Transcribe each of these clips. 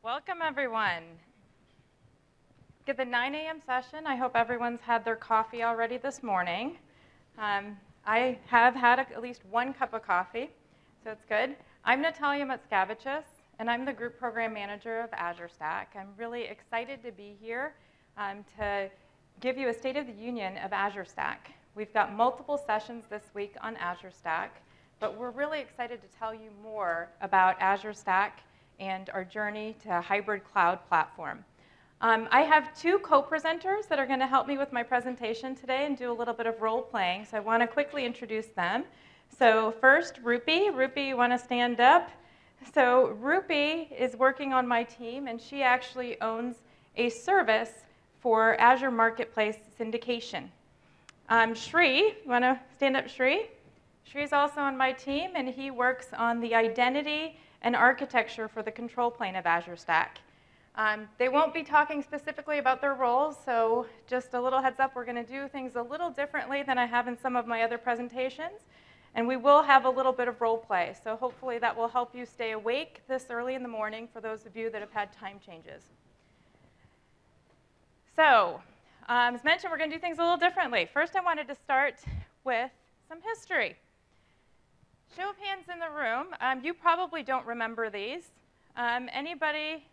Welcome, everyone. Get the 9 a.m. session. I hope everyone's had their coffee already this morning. I have had at least one cup of coffee, so it's good. I'm Natalia Matskavicius, and I'm the Group Program Manager of Azure Stack. I'm really excited to be here to give you a State of the Union of Azure Stack. We've got multiple sessions this week on Azure Stack, but we're really excited to tell you more about Azure Stack and our journey to a hybrid cloud platform. I have two co-presenters that are going to help me with my presentation today and do a little bit of role playing, so I want to quickly introduce them. So first, Rupi. Rupi, you want to stand up? So Rupi is working on my team, and she actually owns a service for Azure Marketplace syndication. Shri, you want to stand up, Shri? Shri's also on my team, and he works on the identity and architecture for the control plane of Azure Stack. They won't be talking specifically about their roles, so just a little heads up, we're going to do things a little differently than I have in some of my other presentations, and we will have a little bit of role play, so hopefully that will help you stay awake this early in the morning for those of you that have had time changes. So, as mentioned, we're going to do things a little differently. First, I wanted to start with some history. Show of hands in the room. You probably don't remember these. Anybody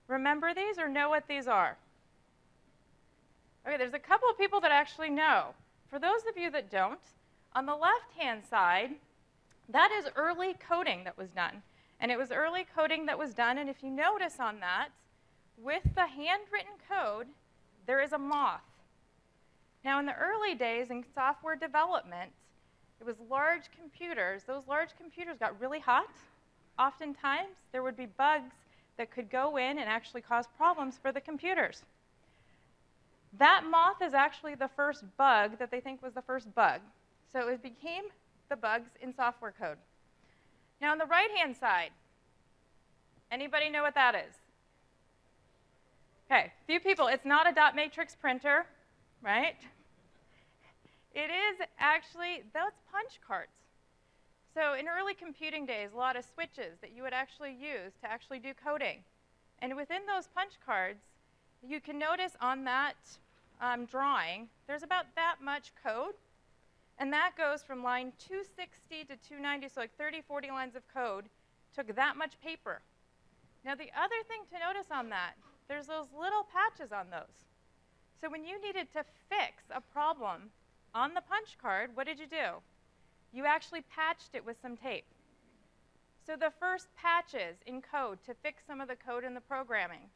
remember these or know what these are? Okay, there's a couple of people that actually know. For those of you that don't, on the left-hand side, that is early coding that was done. And it was early coding that was done, and if you notice on that, with the handwritten code, there is a moth. Now, in the early days in software development, it was large computers. Those large computers got really hot. Oftentimes, there would be bugs that could go in and actually cause problems for the computers. That moth is actually the first bug that they think was the first bug. So it became the bugs in software code. Now, on the right-hand side, anybody know what that is? Okay, a few people. It's not a dot matrix printer, right? It is actually, that's punch cards. So in early computing days, a lot of switches that you would actually use to actually do coding. And within those punch cards, you can notice on that drawing, there's about that much code. And that goes from line 260 to 290, so like 30, 40 lines of code, took that much paper. Now the other thing to notice on that, there's those little patches on those. So when you needed to fix a problem on the punch card, what did you do? You actually patched it with some tape. So the first patches in code to fix some of the code in the programming.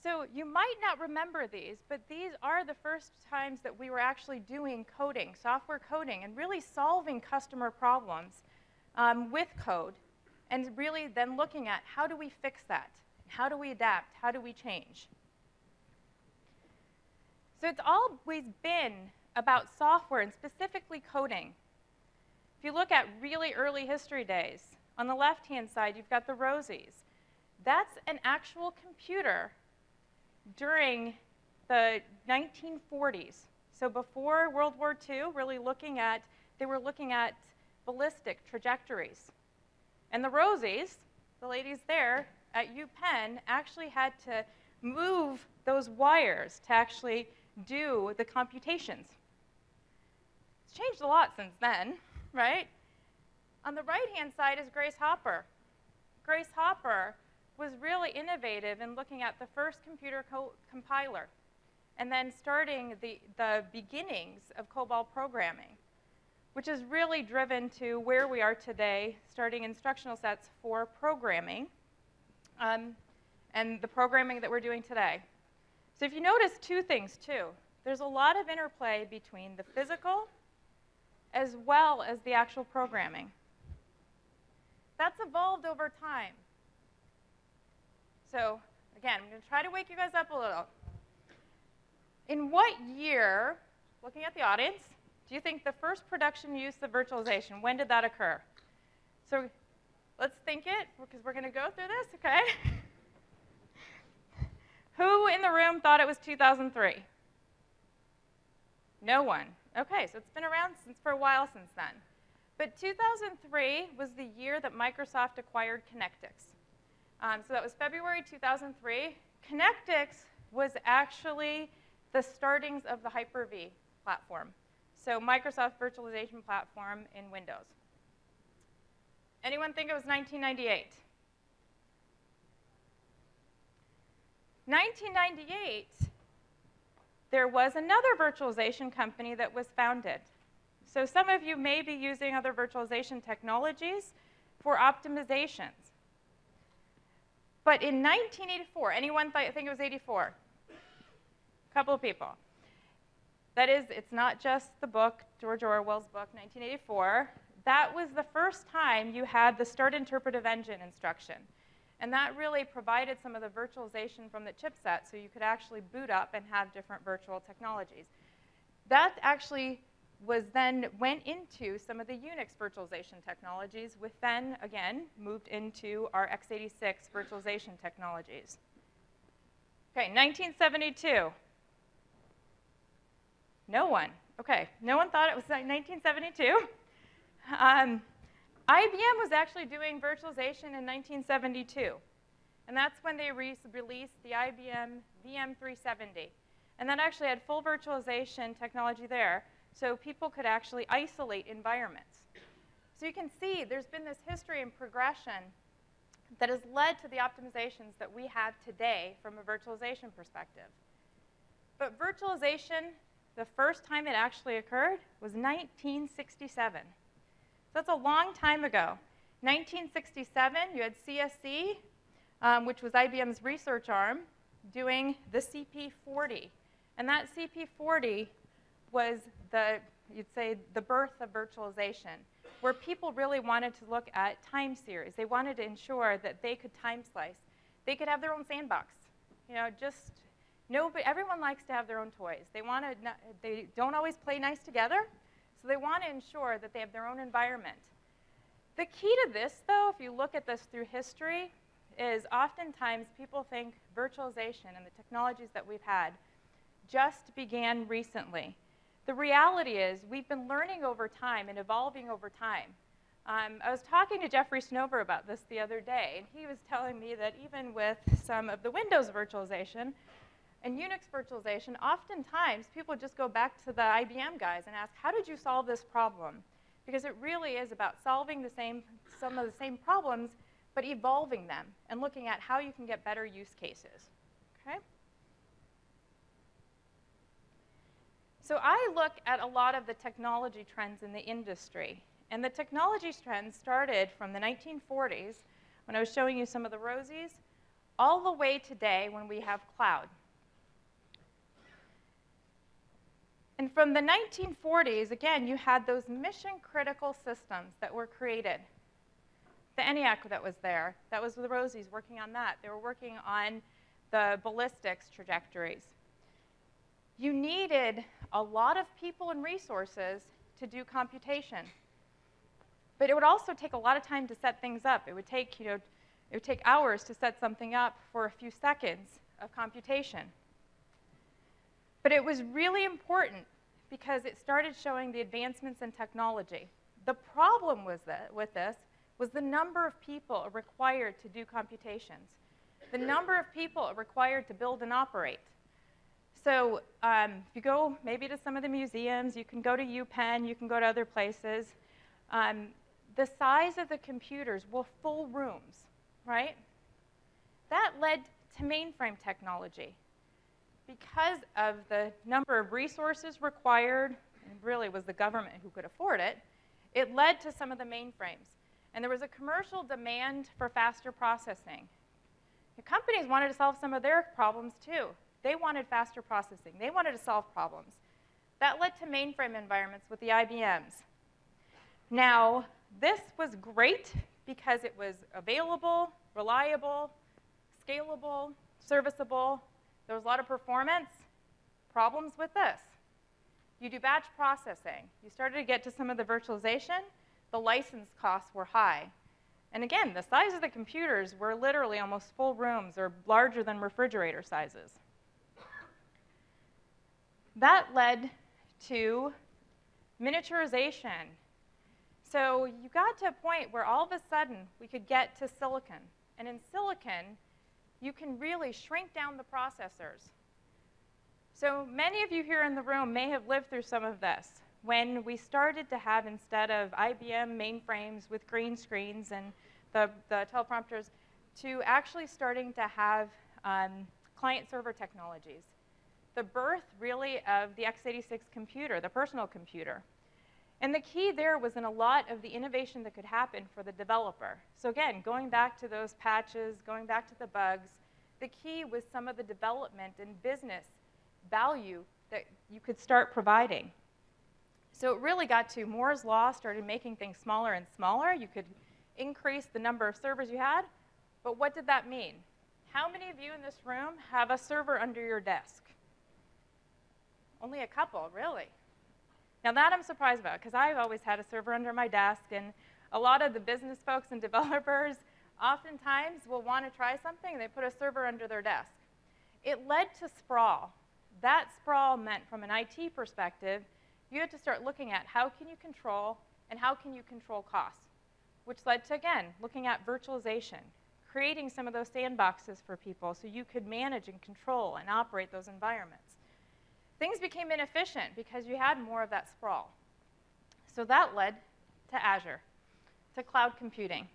So you might not remember these, but these are the first times that we were actually doing coding, software coding, and really solving customer problems with code, and really then looking at how do we fix that? How do we adapt? How do we change? So it's always been about software and specifically coding. If you look at really early history days, on the left-hand side, you've got the Rosies. That's an actual computer during the 1940s. So before World War II, they were looking at ballistic trajectories. And the Rosies, the ladies there at UPenn, actually had to move those wires to actually do the computations. It's changed a lot since then, right? On the right-hand side is Grace Hopper. Grace Hopper was really innovative in looking at the first computer compiler and then starting the beginnings of COBOL programming, which is really driven to where we are today, starting instructional sets for programming and the programming that we're doing today. So if you notice two things, too, there's a lot of interplay between the physical as well as the actual programming. That's evolved over time. So again, I'm going to try to wake you guys up a little. In what year, looking at the audience, do you think the first production use of virtualization, when did that occur? So let's think it, because we're going to go through this, okay? Who in the room thought it was 2003? No one. Okay, so it's been around for a while since then. But 2003 was the year that Microsoft acquired Connectix. So that was February 2003. Connectix was actually the startings of the Hyper-V platform. So Microsoft virtualization platform in Windows. Anyone think it was 1998? 1998, there was another virtualization company that was founded. So some of you may be using other virtualization technologies for optimizations. But in 1984, anyone think it was 84? A couple of people. That is, it's not just the book, George Orwell's book, 1984. That was the first time you had the start interpretive engine instruction. And that really provided some of the virtualization from the chipset so you could actually boot up and have different virtual technologies. That actually went into some of the Unix virtualization technologies, which then, again, moved into our x86 virtualization technologies. Okay, 1972. No one. Okay, no one thought it was like 1972. IBM was actually doing virtualization in 1972. And that's when they released the IBM VM370. And that actually had full virtualization technology there, so people could actually isolate environments. So you can see there's been this history and progression that has led to the optimizations that we have today from a virtualization perspective. But virtualization, the first time it actually occurred was 1967. So that's a long time ago. 1967, you had CSC, which was IBM's research arm, doing the CP40. And that CP40 was you'd say, the birth of virtualization, where people really wanted to look at time series. They wanted to ensure that they could time slice. They could have their own sandbox. You know, everyone likes to have their own toys. They don't always play nice together. So they want to ensure that they have their own environment. The key to this, though, if you look at this through history, is oftentimes people think virtualization and the technologies that we've had just began recently. The reality is we've been learning over time and evolving over time. I was talking to Jeffrey Snover about this the other day, and he was telling me that even with some of the Windows virtualization, and Unix virtualization, oftentimes people just go back to the IBM guys and ask, how did you solve this problem? Because it really is about solving some of the same problems, but evolving them and looking at how you can get better use cases. Okay? So I look at a lot of the technology trends in the industry. And the technology trends started from the 1940s, when I was showing you some of the rosies, all the way today when we have cloud. And from the 1940s, again, you had those mission-critical systems that were created. The ENIAC that was there, that was the Rosies working on that. They were working on the ballistics trajectories. You needed a lot of people and resources to do computation. But it would also take a lot of time to set things up. It would take, it would take hours to set something up for a few seconds of computation. But it was really important because it started showing the advancements in technology. The problem with this was the number of people required to do computations, the number of people required to build and operate. So if you go maybe to some of the museums, you can go to UPenn, you can go to other places. The size of the computers were full rooms, right? That led to mainframe technology. Because of the number of resources required, and really was the government who could afford it, it led to some of the mainframes. And there was a commercial demand for faster processing. The companies wanted to solve some of their problems too. They wanted faster processing. They wanted to solve problems. That led to mainframe environments with the IBMs. Now, this was great because it was available, reliable, scalable, serviceable. There was a lot of performance. Problems with this. You do batch processing. You started to get to some of the virtualization. The license costs were high. And again, the size of the computers were literally almost full rooms or larger than refrigerator sizes. That led to miniaturization. So you got to a point where all of a sudden we could get to silicon. And in silicon, you can really shrink down the processors. So many of you here in the room may have lived through some of this. When we started to have, instead of IBM mainframes with green screens and the teleprompters, to actually starting to have client-server technologies. The birth, really, of the x86 computer, the personal computer. And the key there was in a lot of the innovation that could happen for the developer. So again, going back to those patches, going back to the bugs, the key was some of the development and business value that you could start providing. So it really got to Moore's Law, started making things smaller and smaller. You could increase the number of servers you had. But what did that mean? How many of you in this room have a server under your desk? Only a couple, really. Now that I'm surprised about, because I've always had a server under my desk, and a lot of the business folks and developers oftentimes will want to try something, and they put a server under their desk. It led to sprawl. That sprawl meant, from an IT perspective, you had to start looking at how can you control and how can you control costs, which led to, again, looking at virtualization, creating some of those sandboxes for people so you could manage and control and operate those environments. Things became inefficient because you had more of that sprawl. So that led to Azure, to cloud computing.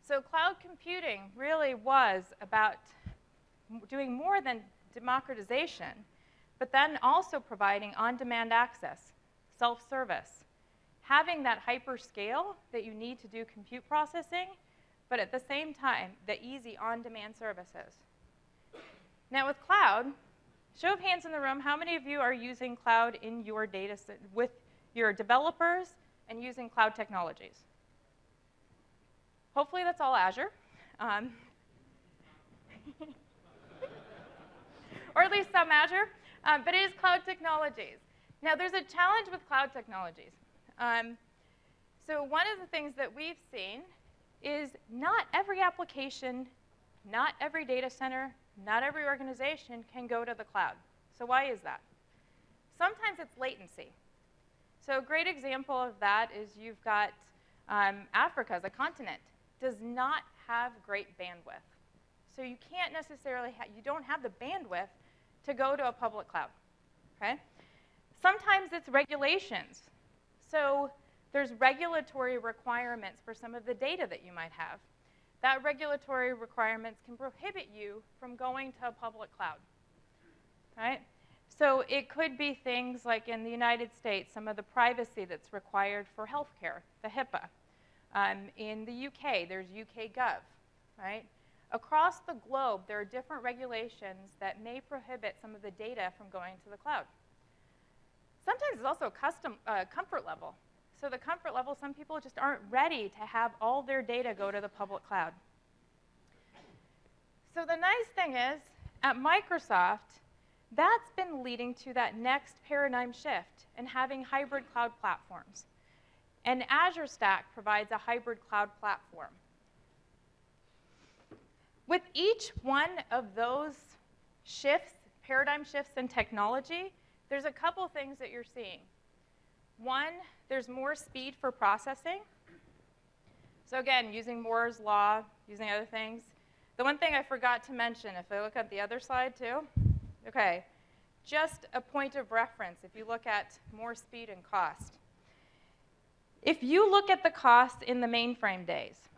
So cloud computing really was about doing more than democratization, but then also providing on-demand access, self-service, having that hyperscale that you need to do compute processing, but at the same time, the easy on-demand services. Now with cloud, show of hands in the room, how many of you are using cloud in your data set with your developers and using cloud technologies? Hopefully that's all Azure. Or at least some Azure, but it is cloud technologies. Now there's a challenge with cloud technologies. So one of the things that we've seen is not every application, not every data center, not every organization can go to the cloud. So why is that? Sometimes it's latency. So a great example of that is you've got Africa as a continent does not have great bandwidth. So you can't necessarily, you don't have the bandwidth to go to a public cloud, okay? Sometimes it's regulations. So there's regulatory requirements for some of the data that you might have. That regulatory requirements can prohibit you from going to a public cloud, right? So it could be things like in the United States, some of the privacy that's required for healthcare, the HIPAA. In the UK, there's UK Gov, right? Across the globe, there are different regulations that may prohibit some of the data from going to the cloud. Sometimes it's also comfort level. So the comfort level, some people just aren't ready to have all their data go to the public cloud. So the nice thing is, at Microsoft, that's been leading to that next paradigm shift in having hybrid cloud platforms. And Azure Stack provides a hybrid cloud platform. With each one of those shifts, paradigm shifts in technology, there's a couple things that you're seeing. One, there's more speed for processing. So again, using Moore's Law, using other things. The one thing I forgot to mention, if I look at the other slide too, okay, just a point of reference if you look at more speed and cost. If you look at the cost in the mainframe days,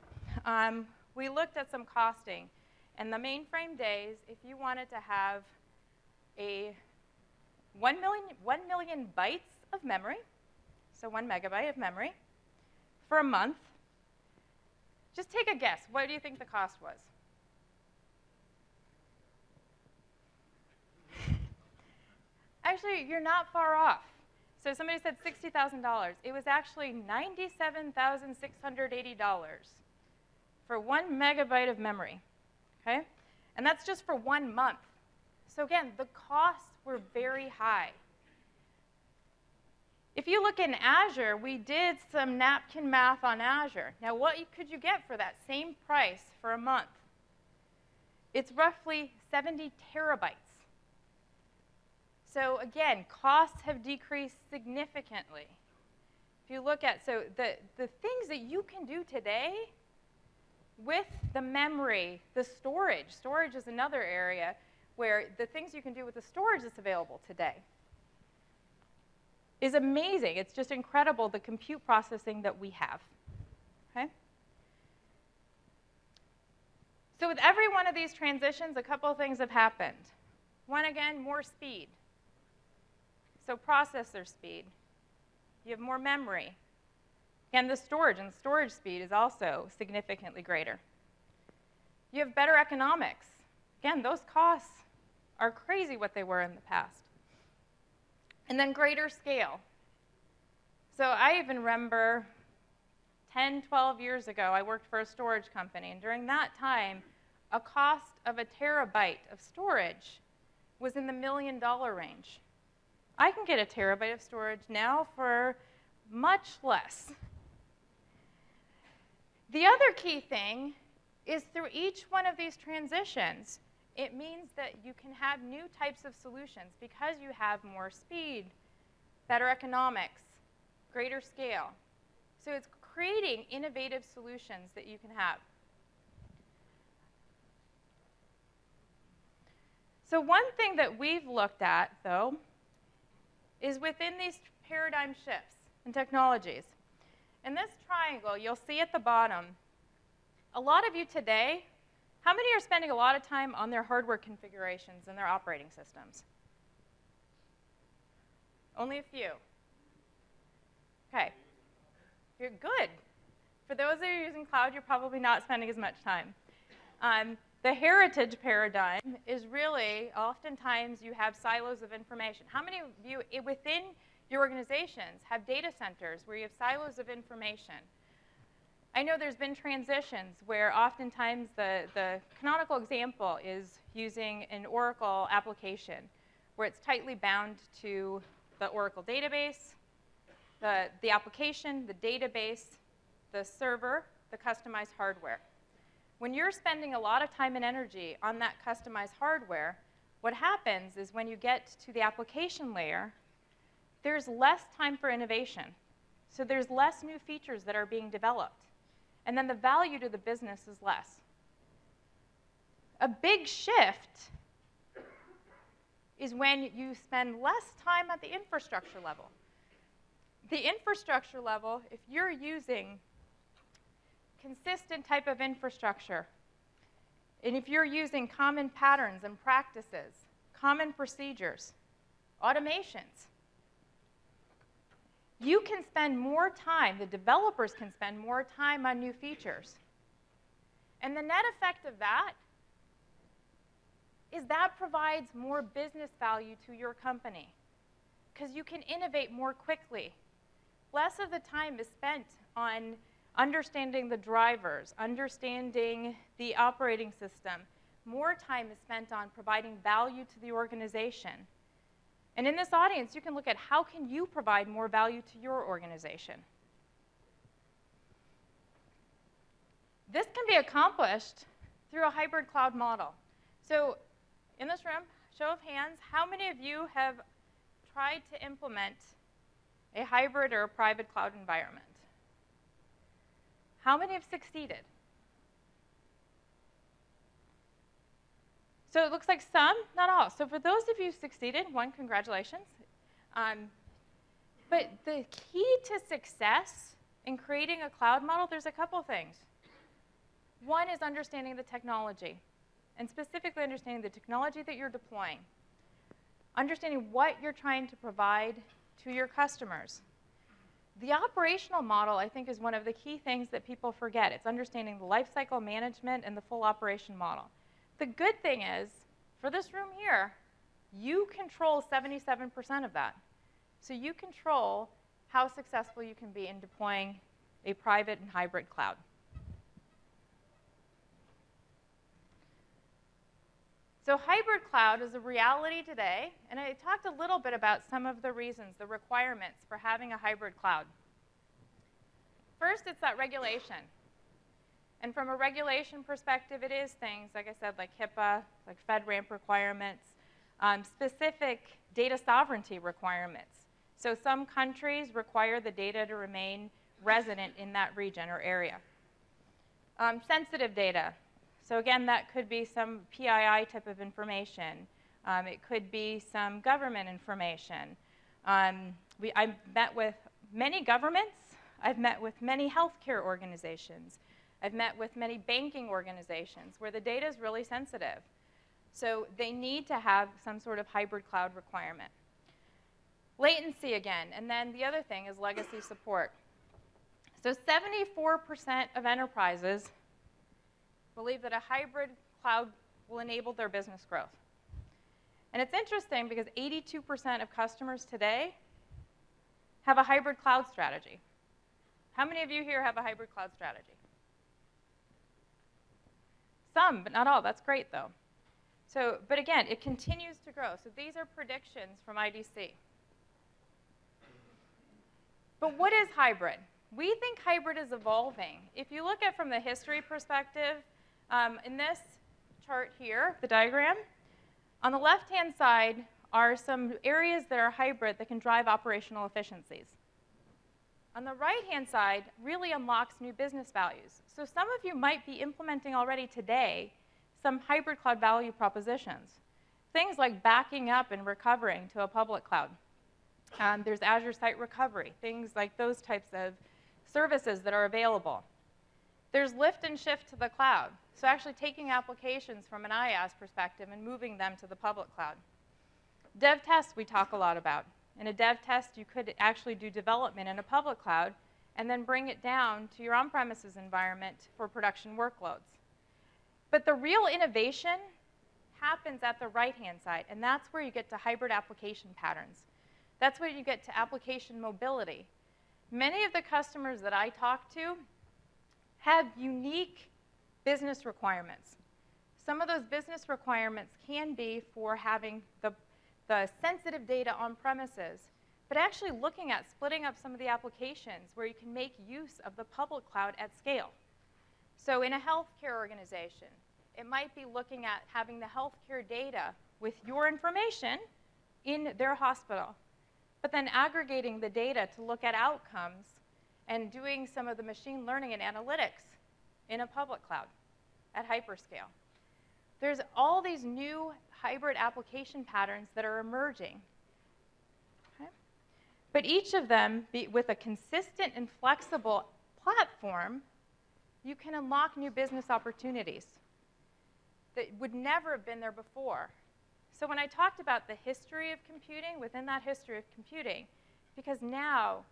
we looked at some costing. And the mainframe days, if you wanted to have a 1 million bytes of memory, so 1 megabyte of memory, for a month, just take a guess. What do you think the cost was? Actually, you're not far off. So somebody said $60,000. It was actually $97,680 for 1 megabyte of memory, okay? And that's just for 1 month. So again, the costs were very high. If you look in Azure, we did some napkin math on Azure. Now, what could you get for that same price for a month? It's roughly 70 terabytes. So again, costs have decreased significantly. If you look at, so the things that you can do today with the memory, the storage. Storage is another area where the things you can do with the storage that's available today is amazing. It's just incredible, the compute processing that we have. Okay? So with every one of these transitions, a couple of things have happened. One, again, more speed. So processor speed. You have more memory. Again, the storage and storage speed is also significantly greater. You have better economics. Again, those costs are crazy what they were in the past. And then greater scale. So I even remember 10, 12 years ago, I worked for a storage company. And during that time, a cost of a terabyte of storage was in the $1 million range. I can get a terabyte of storage now for much less. The other key thing is through each one of these transitions, it means that you can have new types of solutions because you have more speed, better economics, greater scale. So it's creating innovative solutions that you can have. So one thing that we've looked at, though, is within these paradigm shifts and technologies. In this triangle, you'll see at the bottom, a lot of you today, how many are spending a lot of time on their hardware configurations and their operating systems? Only a few. Okay. You're good. For those that are using cloud, you're probably not spending as much time. The heritage paradigm is really, oftentimes, you have silos of information. How many of you within your organizations have data centers where you have silos of information? I know there's been transitions where oftentimes the canonical example is using an Oracle application where it's tightly bound to the Oracle database, the application, the database, the server, the customized hardware. When you're spending a lot of time and energy on that customized hardware, what happens is when you get to the application layer, there's less time for innovation. So there's less new features that are being developed. And then the value to the business is less. A big shift is when you spend less time at the infrastructure level. The infrastructure level, if you're using consistent type of infrastructure, and if you're using common patterns and practices, common procedures, automations, you can spend more time, the developers can spend more time on new features. And the net effect of that is that provides more business value to your company because you can innovate more quickly. Less of the time is spent on understanding the drivers, understanding the operating system. More time is spent on providing value to the organization. And in this audience, you can look at how can you provide more value to your organization. This can be accomplished through a hybrid cloud model. So in this room, show of hands, how many of you have tried to implement a hybrid or a private cloud environment? How many have succeeded? So it looks like some, not all. So for those of you who succeeded, one, congratulations. But the key to success in creating a cloud model, there's a couple things. One is understanding the technology, and specifically understanding the technology that you're deploying. Understanding what you're trying to provide to your customers. The operational model, I think, is one of the key things that people forget. It's understanding the lifecycle management and the full operation model. The good thing is, for this room here, you control 77% of that. So you control how successful you can be in deploying a private and hybrid cloud. So hybrid cloud is a reality today, and I talked a little bit about some of the reasons, the requirements for having a hybrid cloud. First, it's that regulation. And from a regulation perspective, it is things, like I said, like HIPAA, like FedRAMP requirements, specific data sovereignty requirements. So some countries require the data to remain resident in that region or area. Sensitive data. So again, that could be some PII type of information. It could be some government information. I've met with many governments. I've met with many healthcare organizations. I've met with many banking organizations where the data is really sensitive. So they need to have some sort of hybrid cloud requirement. Latency again, and then the other thing is legacy support. So 74% of enterprises believe that a hybrid cloud will enable their business growth. And it's interesting because 82% of customers today have a hybrid cloud strategy. How many of you here have a hybrid cloud strategy? Some, but not all. That's great, though. So, but again, it continues to grow. So these are predictions from IDC. But what is hybrid? We think hybrid is evolving. If you look at from the history perspective, in this chart here, the diagram, on the left-hand side are some areas that are hybrid that can drive operational efficiencies. On the right-hand side really unlocks new business values. So some of you might be implementing already today some hybrid cloud value propositions. Things like backing up and recovering to a public cloud. There's Azure Site Recovery, things like those types of services that are available. There's lift and shift to the cloud. So actually taking applications from an IaaS perspective and moving them to the public cloud. Dev tests we talk a lot about. In a dev test, you could actually do development in a public cloud and then bring it down to your on-premises environment for production workloads. But the real innovation happens at the right-hand side, and that's where you get to hybrid application patterns. That's where you get to application mobility. Many of the customers that I talk to have unique business requirements. Some of those business requirements can be for having the sensitive data on premises, but actually looking at splitting up some of the applications where you can make use of the public cloud at scale. So in a healthcare organization, it might be looking at having the healthcare data with your information in their hospital, but then aggregating the data to look at outcomes and doing some of the machine learning and analytics in a public cloud at hyperscale. There's all these new hybrid application patterns that are emerging. Okay? But each of them, with a consistent and flexible platform, you can unlock new business opportunities that would never have been there before. So when I talked about the history of computing, within that history of computing, because now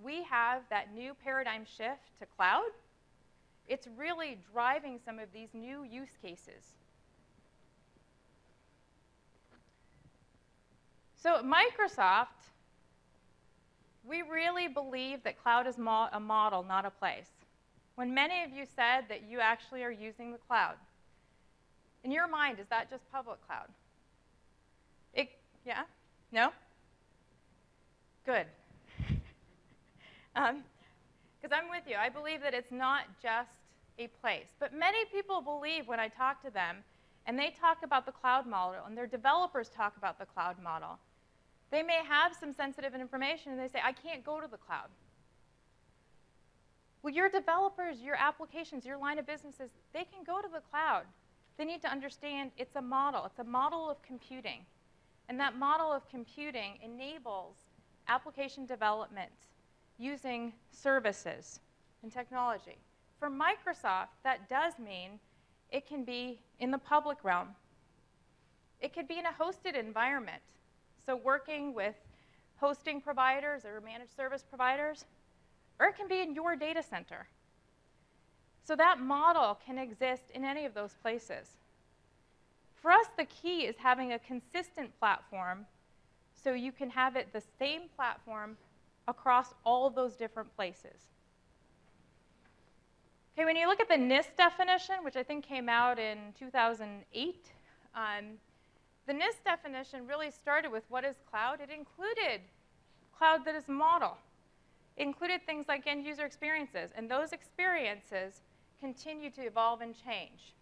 we have that new paradigm shift to cloud, it's really driving some of these new use cases. So at Microsoft, we really believe that cloud is a model, not a place. When many of you said that you actually are using the cloud, in your mind, is that just public cloud? Yeah? No? Good. Because I'm with you. I believe that it's not just a place. But many people believe when I talk to them, and they talk about the cloud model, and their developers talk about the cloud model, they may have some sensitive information, and they say, I can't go to the cloud. Well, your developers, your applications, your line of businesses, they can go to the cloud. They need to understand it's a model. It's a model of computing. And that model of computing enables application development using services and technology. For Microsoft, that does mean it can be in the public realm. It could be in a hosted environment. So working with hosting providers or managed service providers, or it can be in your data center. So that model can exist in any of those places. For us, the key is having a consistent platform so you can have it the same platform across all of those different places. Okay, when you look at the NIST definition, which I think came out in 2008, the NIST definition really started with what is cloud. It included cloud that is a model. It included things like end user experiences, and those experiences continue to evolve and change.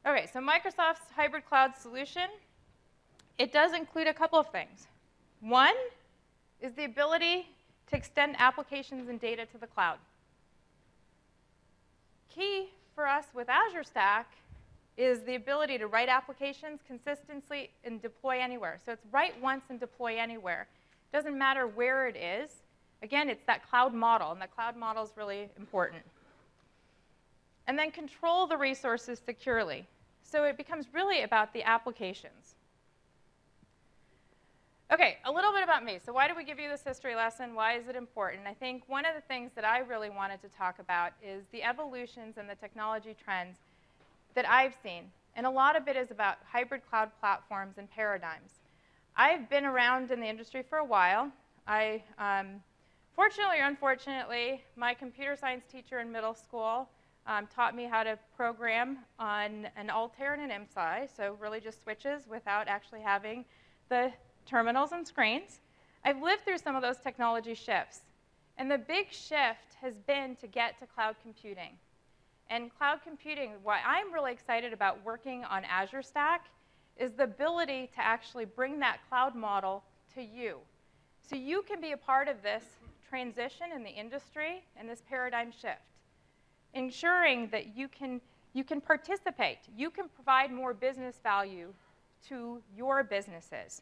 Okay, so Microsoft's hybrid cloud solution, it does include a couple of things. One is the ability to extend applications and data to the cloud. Key for us with Azure Stack is the ability to write applications consistently and deploy anywhere. So it's write once and deploy anywhere. It doesn't matter where it is. Again, it's that cloud model, and the cloud model is really important. And then control the resources securely. So it becomes really about the applications. Okay, a little bit about me. So why did we give you this history lesson? Why is it important? I think one of the things that I really wanted to talk about is the evolutions and the technology trends that I've seen. And a lot of it is about hybrid cloud platforms and paradigms. I've been around in the industry for a while. Fortunately or unfortunately, my computer science teacher in middle school taught me how to program on an Altair and an MSI, so really just switches without actually having the terminals and screens. I've lived through some of those technology shifts. And the big shift has been to get to cloud computing. And cloud computing, what I'm really excited about working on Azure Stack is the ability to actually bring that cloud model to you. So you can be a part of this transition in the industry and this paradigm shift, ensuring that you can participate. You can provide more business value to your businesses.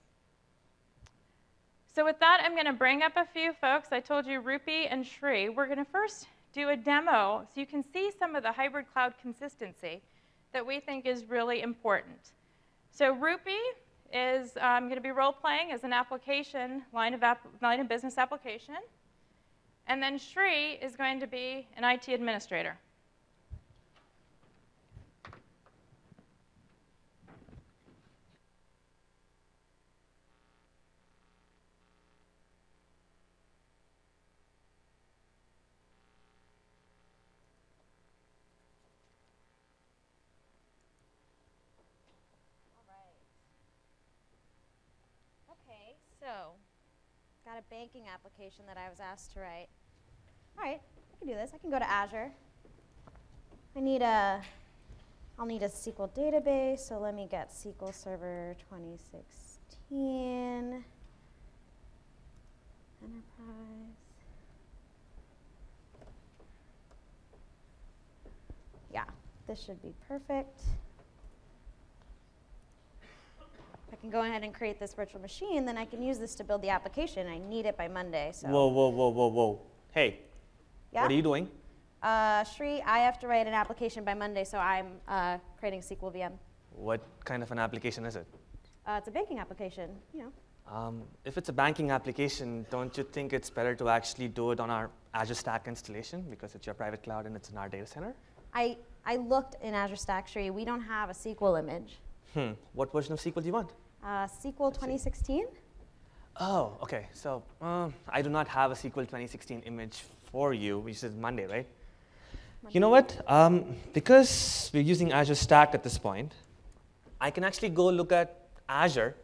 So with that, I'm going to bring up a few folks. I told you Rupi and Shri. We're going to first do a demo so you can see some of the hybrid cloud consistency that we think is really important. So Rupi is going to be role-playing as an application, line of business application. And then Shri is going to be an IT administrator. So, got a banking application that I was asked to write. All right, I can do this. I can go to Azure. I'll need a SQL database, so let me get SQL Server 2016, Enterprise. Yeah, this should be perfect. I can go ahead and create this virtual machine, then I can use this to build the application. I need it by Monday. So. Whoa. Hey, yeah? What are you doing? Shri, I have to write an application by Monday, so I'm creating SQL VM. What kind of an application is it? It's a banking application, you know. If it's a banking application, don't you think it's better to actually do it on our Azure Stack installation because it's your private cloud and it's in our data center? I looked in Azure Stack, Shri. We don't have a SQL image. What version of SQL do you want? SQL 2016. Oh, okay. So I do not have a SQL 2016 image for you, which is Monday, right? Monday. You know what? Because we're using Azure Stack at this point, I can actually go look at Azure.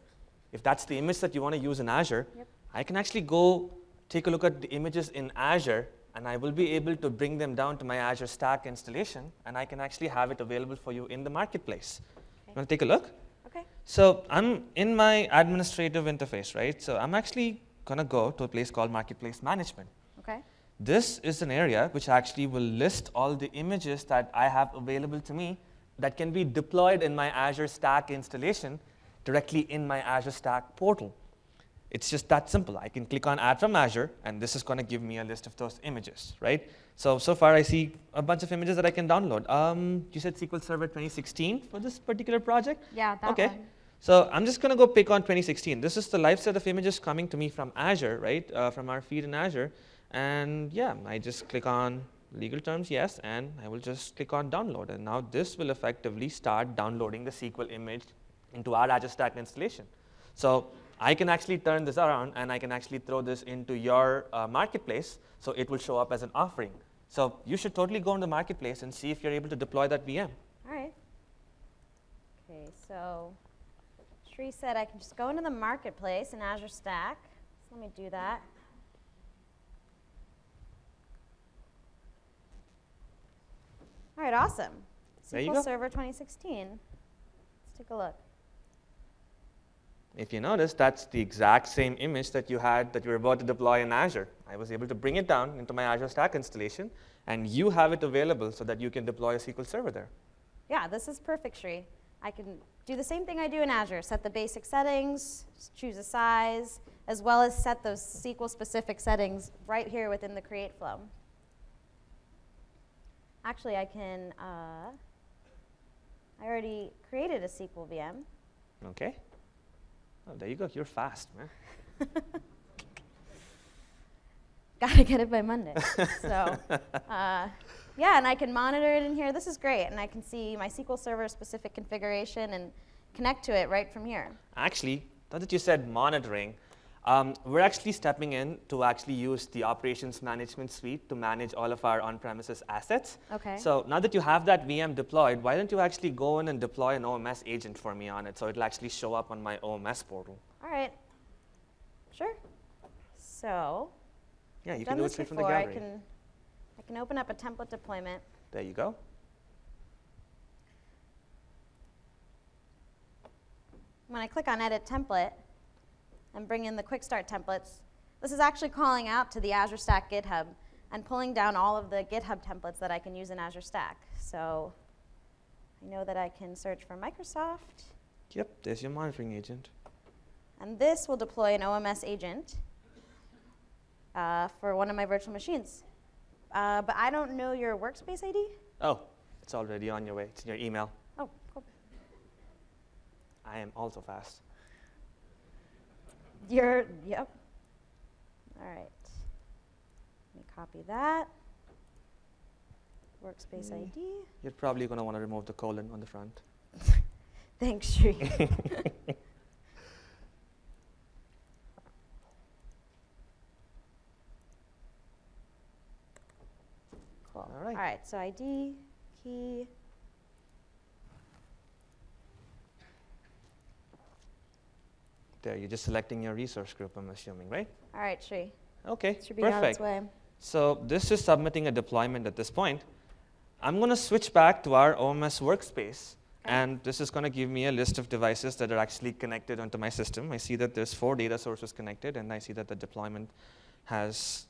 If that's the image that you want to use in Azure, yep. I can actually go take a look at the images in Azure, and I will be able to bring them down to my Azure Stack installation, and I can actually have it available for you in the marketplace. Okay. You want to take a look? Okay. So I'm in my administrative interface, right? So I'm actually going to go to a place called Marketplace Management. Okay. This is an area which actually will list all the images that I have available to me that can be deployed in my Azure Stack installation directly in my Azure Stack portal. It's just that simple. I can click on Add from Azure, and this is going to give me a list of those images, right? So far I see a bunch of images that I can download. You said SQL Server 2016 for this particular project? Yeah, that okay. one. So I'm just going to go pick on 2016. This is the live set of images coming to me from Azure, right? From our feed in Azure. And yeah, I just click on legal terms, yes, and I will just click on download. And now this will effectively start downloading the SQL image into our Azure Stack installation. So I can actually turn this around, and I can actually throw this into your marketplace, so it will show up as an offering. So you should totally go in the marketplace and see if you're able to deploy that VM. All right. Okay, so Shri said I can just go into the marketplace in Azure Stack. So let me do that. All right, awesome. There you SQL go. Server 2016. Let's take a look. if you notice, that's the exact same image that you had that you were about to deploy in Azure. I was able to bring it down into my Azure Stack installation, and you have it available so that you can deploy a SQL Server there. Yeah, this is perfect, Shri. I can do the same thing I do in Azure, set the basic settings, choose a size, as well as set those SQL-specific settings right here within the create flow. Actually, I can, I already created a SQL VM. Okay. Oh, there you go. You're fast, man. Gotta get it by Monday. So, yeah, and I can monitor it in here. This is great, and I can see my SQL Server specific configuration and connect to it right from here. Actually, now that you said monitoring, we're actually stepping in to actually use the operations management suite to manage all of our on-premises assets. Okay. So now that you have that VM deployed, why don't you actually go in and deploy an OMS agent for me on it so it'll actually show up on my OMS portal? All right. Sure. So, Yeah, you I've can done do it this straight from the before. gallery. I can open up a template deployment. There you go. When I click on Edit Template and bring in the Quick Start templates, this is actually calling out to the Azure Stack GitHub and pulling down all of the GitHub templates that I can use in Azure Stack. So I know that I can search for Microsoft. Yep, there's your monitoring agent. And this will deploy an OMS agent for one of my virtual machines. But I don't know your workspace ID. Oh, it's already on your way. It's in your email. Oh, cool. I am also fast. Yep. All right. Let me copy that. Workspace ID. You're probably going to want to remove the colon on the front. Thanks, Shri. Cool. All right. All right, so ID, key. There, you're just selecting your resource group, I'm assuming, right? All right, Shri. Okay, Should be on its perfect. way. So this is submitting a deployment at this point. I'm going to switch back to our OMS workspace. Okay. And this is going to give me a list of devices that are actually connected onto my system. I see that there's 4 data sources connected, and I see that the deployment has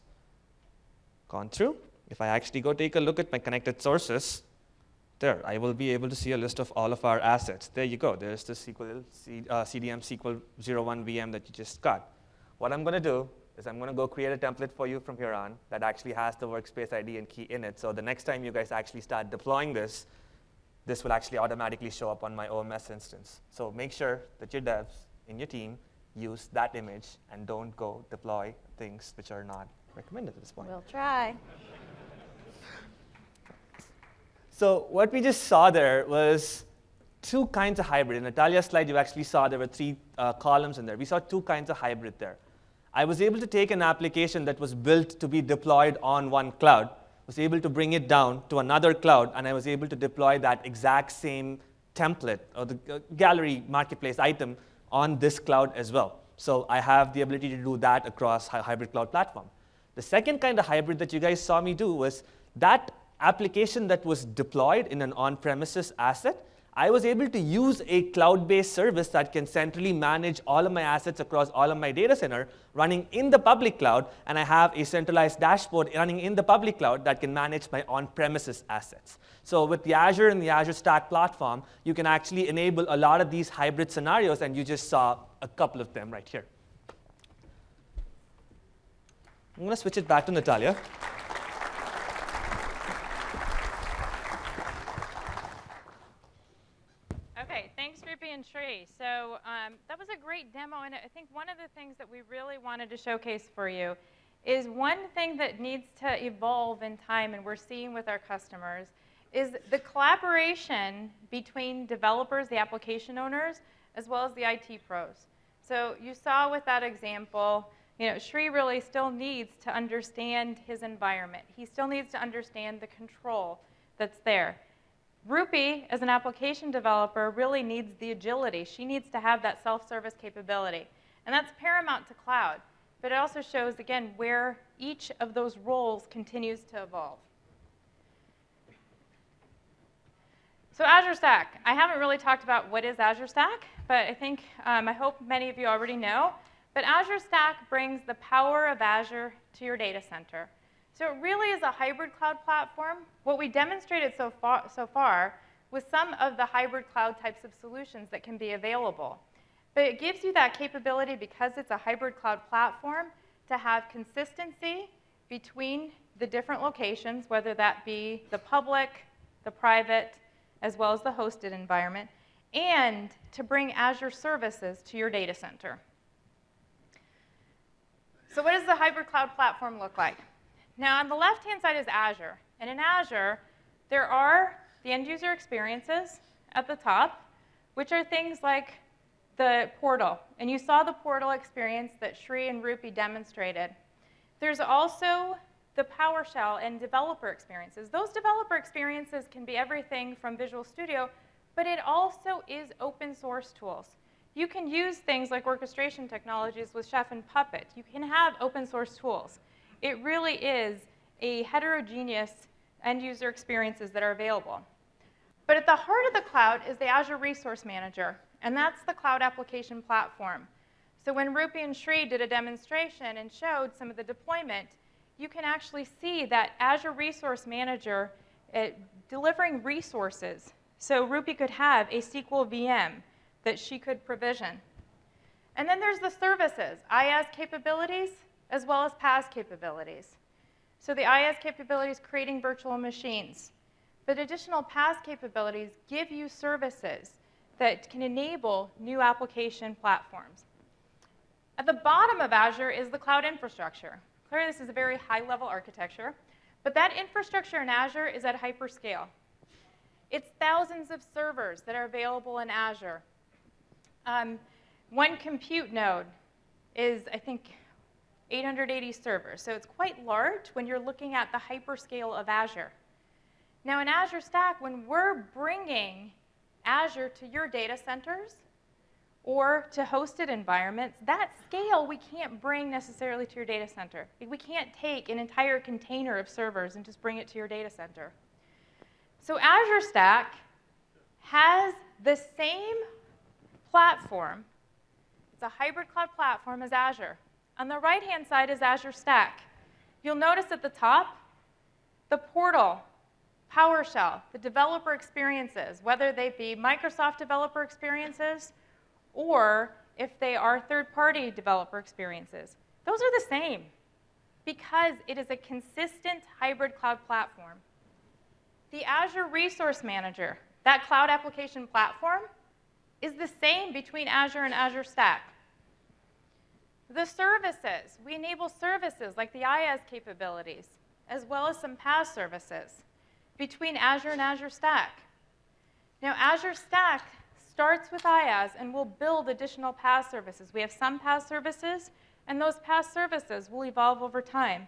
gone through. If I actually go take a look at my connected sources, there, I will be able to see a list of all of our assets. There you go. There's the CDM SQL 01 VM that you just got. What I'm going to do is I'm going to go create a template for you from here on that actually has the workspace ID and key in it. So the next time you guys actually start deploying this, this will actually automatically show up on my OMS instance. So make sure that your devs in your team use that image and don't go deploy things which are not recommended at this point. We'll try. So what we just saw there was 2 kinds of hybrid. In Natalia's slide, you actually saw there were 3 columns in there. We saw 2 kinds of hybrid there. I was able to take an application that was built to be deployed on one cloud, was able to bring it down to another cloud, and I was able to deploy that exact same template or the gallery marketplace item on this cloud as well. So I have the ability to do that across hybrid cloud platform. The second kind of hybrid that you guys saw me do was that application that was deployed in an on-premises asset, I was able to use a cloud-based service that can centrally manage all of my assets across all of my data center running in the public cloud, and I have a centralized dashboard running in the public cloud that can manage my on-premises assets. So with the Azure and the Azure Stack platform, you can actually enable a lot of these hybrid scenarios, and you just saw a couple of them right here. I'm going to switch it back to Natalia. Okay, thanks, Rupi and Shri. So that was a great demo, and I think one of the things that we really wanted to showcase for you is one thing that needs to evolve in time, and we're seeing with our customers, is the collaboration between developers, the application owners, as well as the IT pros. So you saw with that example, Shri really still needs to understand his environment. He still needs to understand the control that's there. Rupi, as an application developer, really needs the agility. She needs to have that self-service capability. And that's paramount to cloud. But it also shows, again, where each of those roles continues to evolve. So Azure Stack. I haven't really talked about what is Azure Stack, but I hope many of you already know. But Azure Stack brings the power of Azure to your data center. So it really is a hybrid cloud platform. What we demonstrated so far was some of the hybrid cloud types of solutions that can be available. But it gives you that capability, because it's a hybrid cloud platform, to have consistency between the different locations, whether that be the public, the private, as well as the hosted environment, and to bring Azure services to your data center. So what does the hybrid cloud platform look like? Now, on the left-hand side is Azure. And in Azure, there are the end-user experiences at the top, which are things like the portal. And you saw the portal experience that Shri and Rupi demonstrated. There's also the PowerShell and developer experiences. Those developer experiences can be everything from Visual Studio, but it also is open source tools. You can use things like orchestration technologies with Chef and Puppet. You can have open source tools. It really is a heterogeneous end user experiences that are available. But at the heart of the cloud is the Azure Resource Manager, and that's the cloud application platform. So when Rupi and Shri did a demonstration and showed some of the deployment, you can actually see that Azure Resource Manager delivering resources. So Rupi could have a SQL VM that she could provision. And then there's the services, IaaS capabilities, as well as PaaS capabilities. So the IaaS capabilities, creating virtual machines. But additional PaaS capabilities give you services that can enable new application platforms. At the bottom of Azure is the cloud infrastructure. Clearly, this is a very high-level architecture, but that infrastructure in Azure is at hyperscale. It's thousands of servers that are available in Azure. One compute node is, I think, 880 servers, so it's quite large when you're looking at the hyperscale of Azure. Now, in Azure Stack, when we're bringing Azure to your data centers or to hosted environments, that scale we can't bring necessarily to your data center. We can't take an entire container of servers and just bring it to your data center. So Azure Stack has the same platform. It's a hybrid cloud platform as Azure. On the right-hand side is Azure Stack. You'll notice at the top, the portal, PowerShell, the developer experiences, whether they be Microsoft developer experiences or if they are third-party developer experiences. Those are the same because it is a consistent hybrid cloud platform. The Azure Resource Manager, that cloud application platform, is the same between Azure and Azure Stack. The services, we enable services like the IaaS capabilities, as well as some PaaS services between Azure and Azure Stack. Now, Azure Stack starts with IaaS and will build additional PaaS services. We have some PaaS services, and those PaaS services will evolve over time.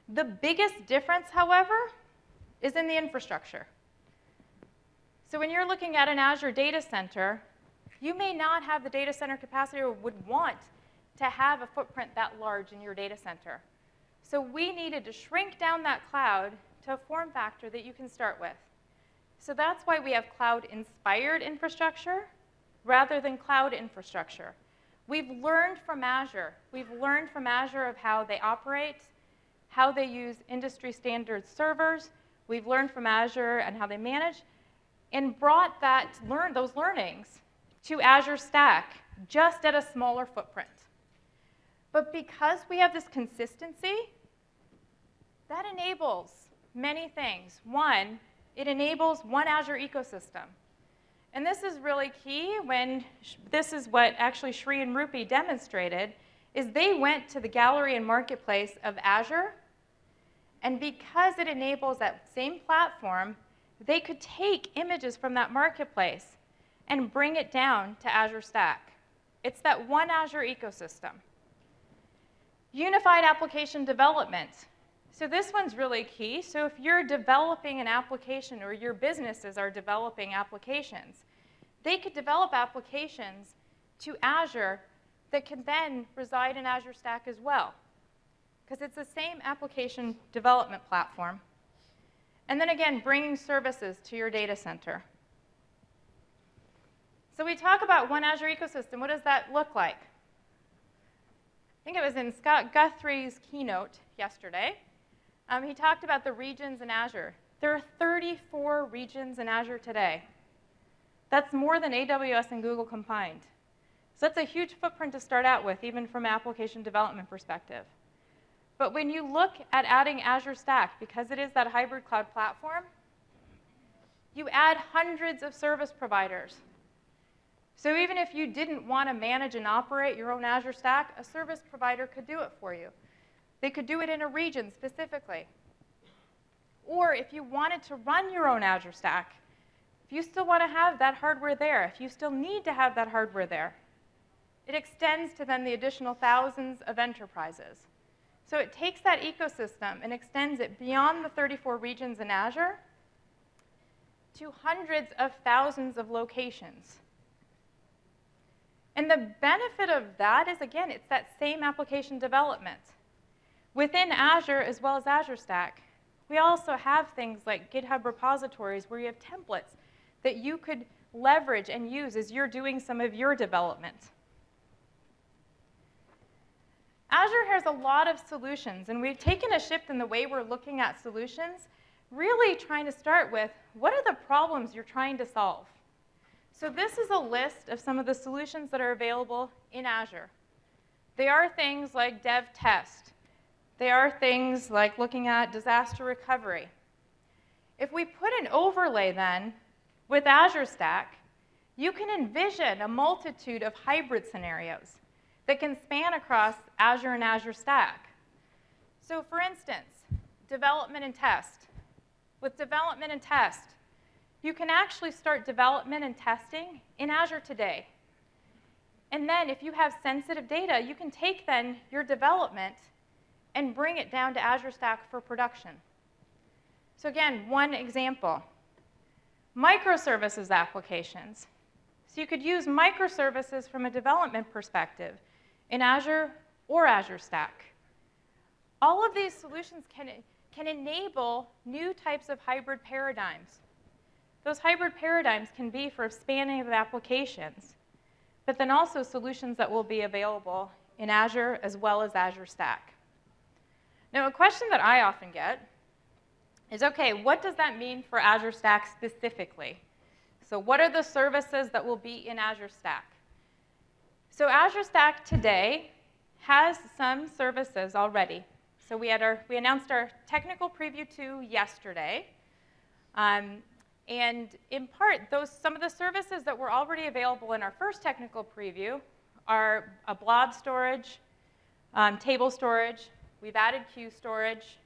The biggest difference, however, is in the infrastructure. So when you're looking at an Azure data center, you may not have the data center capacity or would want to have a footprint that large in your data center. So we needed to shrink down that cloud to a form factor that you can start with. So that's why we have cloud-inspired infrastructure rather than cloud infrastructure. We've learned from Azure. We've learned from Azure of how they operate, how they use industry standard servers. We've learned from Azure and how they manage, and brought those learnings to Azure Stack, just at a smaller footprint. But because we have this consistency, that enables many things. One, it enables one Azure ecosystem. And this is really key when this is what actually Shri and Rupi demonstrated, is they went to the gallery and marketplace of Azure, and because it enables that same platform, they could take images from that marketplace and bring it down to Azure Stack. It's that one Azure ecosystem. Unified application development. So this one's really key. So if you're developing an application or your businesses are developing applications, they could develop applications to Azure that can then reside in Azure Stack as well, because it's the same application development platform. And then again, bringing services to your data center. So we talk about one Azure ecosystem. What does that look like? I think it was in Scott Guthrie's keynote yesterday. He talked about the regions in Azure. There are 34 regions in Azure today. That's more than AWS and Google combined. So that's a huge footprint to start out with, even from an application development perspective. But when you look at adding Azure Stack, because it is that hybrid cloud platform, you add hundreds of service providers. So even if you didn't want to manage and operate your own Azure Stack, a service provider could do it for you. They could do it in a region specifically. Or if you wanted to run your own Azure Stack, if you still want to have that hardware there, if you still need to have that hardware there, it extends to then the additional thousands of enterprises. So it takes that ecosystem and extends it beyond the 34 regions in Azure to hundreds of thousands of locations. And the benefit of that is, again, it's that same application development. Within Azure, as well as Azure Stack, we also have things like GitHub repositories where you have templates that you could leverage and use as you're doing some of your development. Azure has a lot of solutions, and we've taken a shift in the way we're looking at solutions, really trying to start with, what are the problems you're trying to solve? So this is a list of some of the solutions that are available in Azure. They are things like dev test. They are things like looking at disaster recovery. If we put an overlay then with Azure Stack, you can envision a multitude of hybrid scenarios that can span across Azure and Azure Stack. So for instance, development and test. With development and test, you can actually start development and testing in Azure today. And then if you have sensitive data, you can take then your development and bring it down to Azure Stack for production. So again, one example. Microservices applications. So you could use microservices from a development perspective in Azure or Azure Stack. All of these solutions can enable new types of hybrid paradigms. Those hybrid paradigms can be for spanning of applications, but then also solutions that will be available in Azure as well as Azure Stack. Now, a question that I often get is, okay, what does that mean for Azure Stack specifically? So what are the services that will be in Azure Stack? So Azure Stack today has some services already. So we announced our technical preview 2 yesterday. And in part, some of the services that were already available in our first technical preview are a blob storage, table storage. We've added queue storage.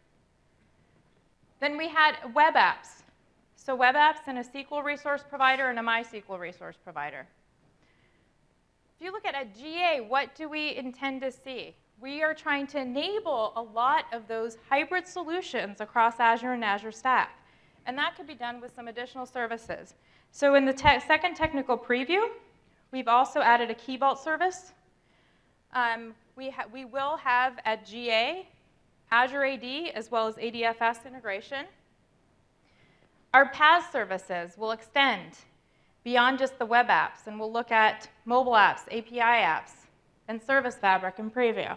Then we had web apps. So web apps and a SQL resource provider and a MySQL resource provider. If you look at a GA, what do we intend to see? We are trying to enable a lot of those hybrid solutions across Azure and Azure Stack. And that could be done with some additional services. So in the second technical preview, we've also added a Key Vault service. We will have at GA, Azure AD, as well as ADFS integration. Our PaaS services will extend beyond just the web apps, and we'll look at mobile apps, API apps, and Service Fabric in preview.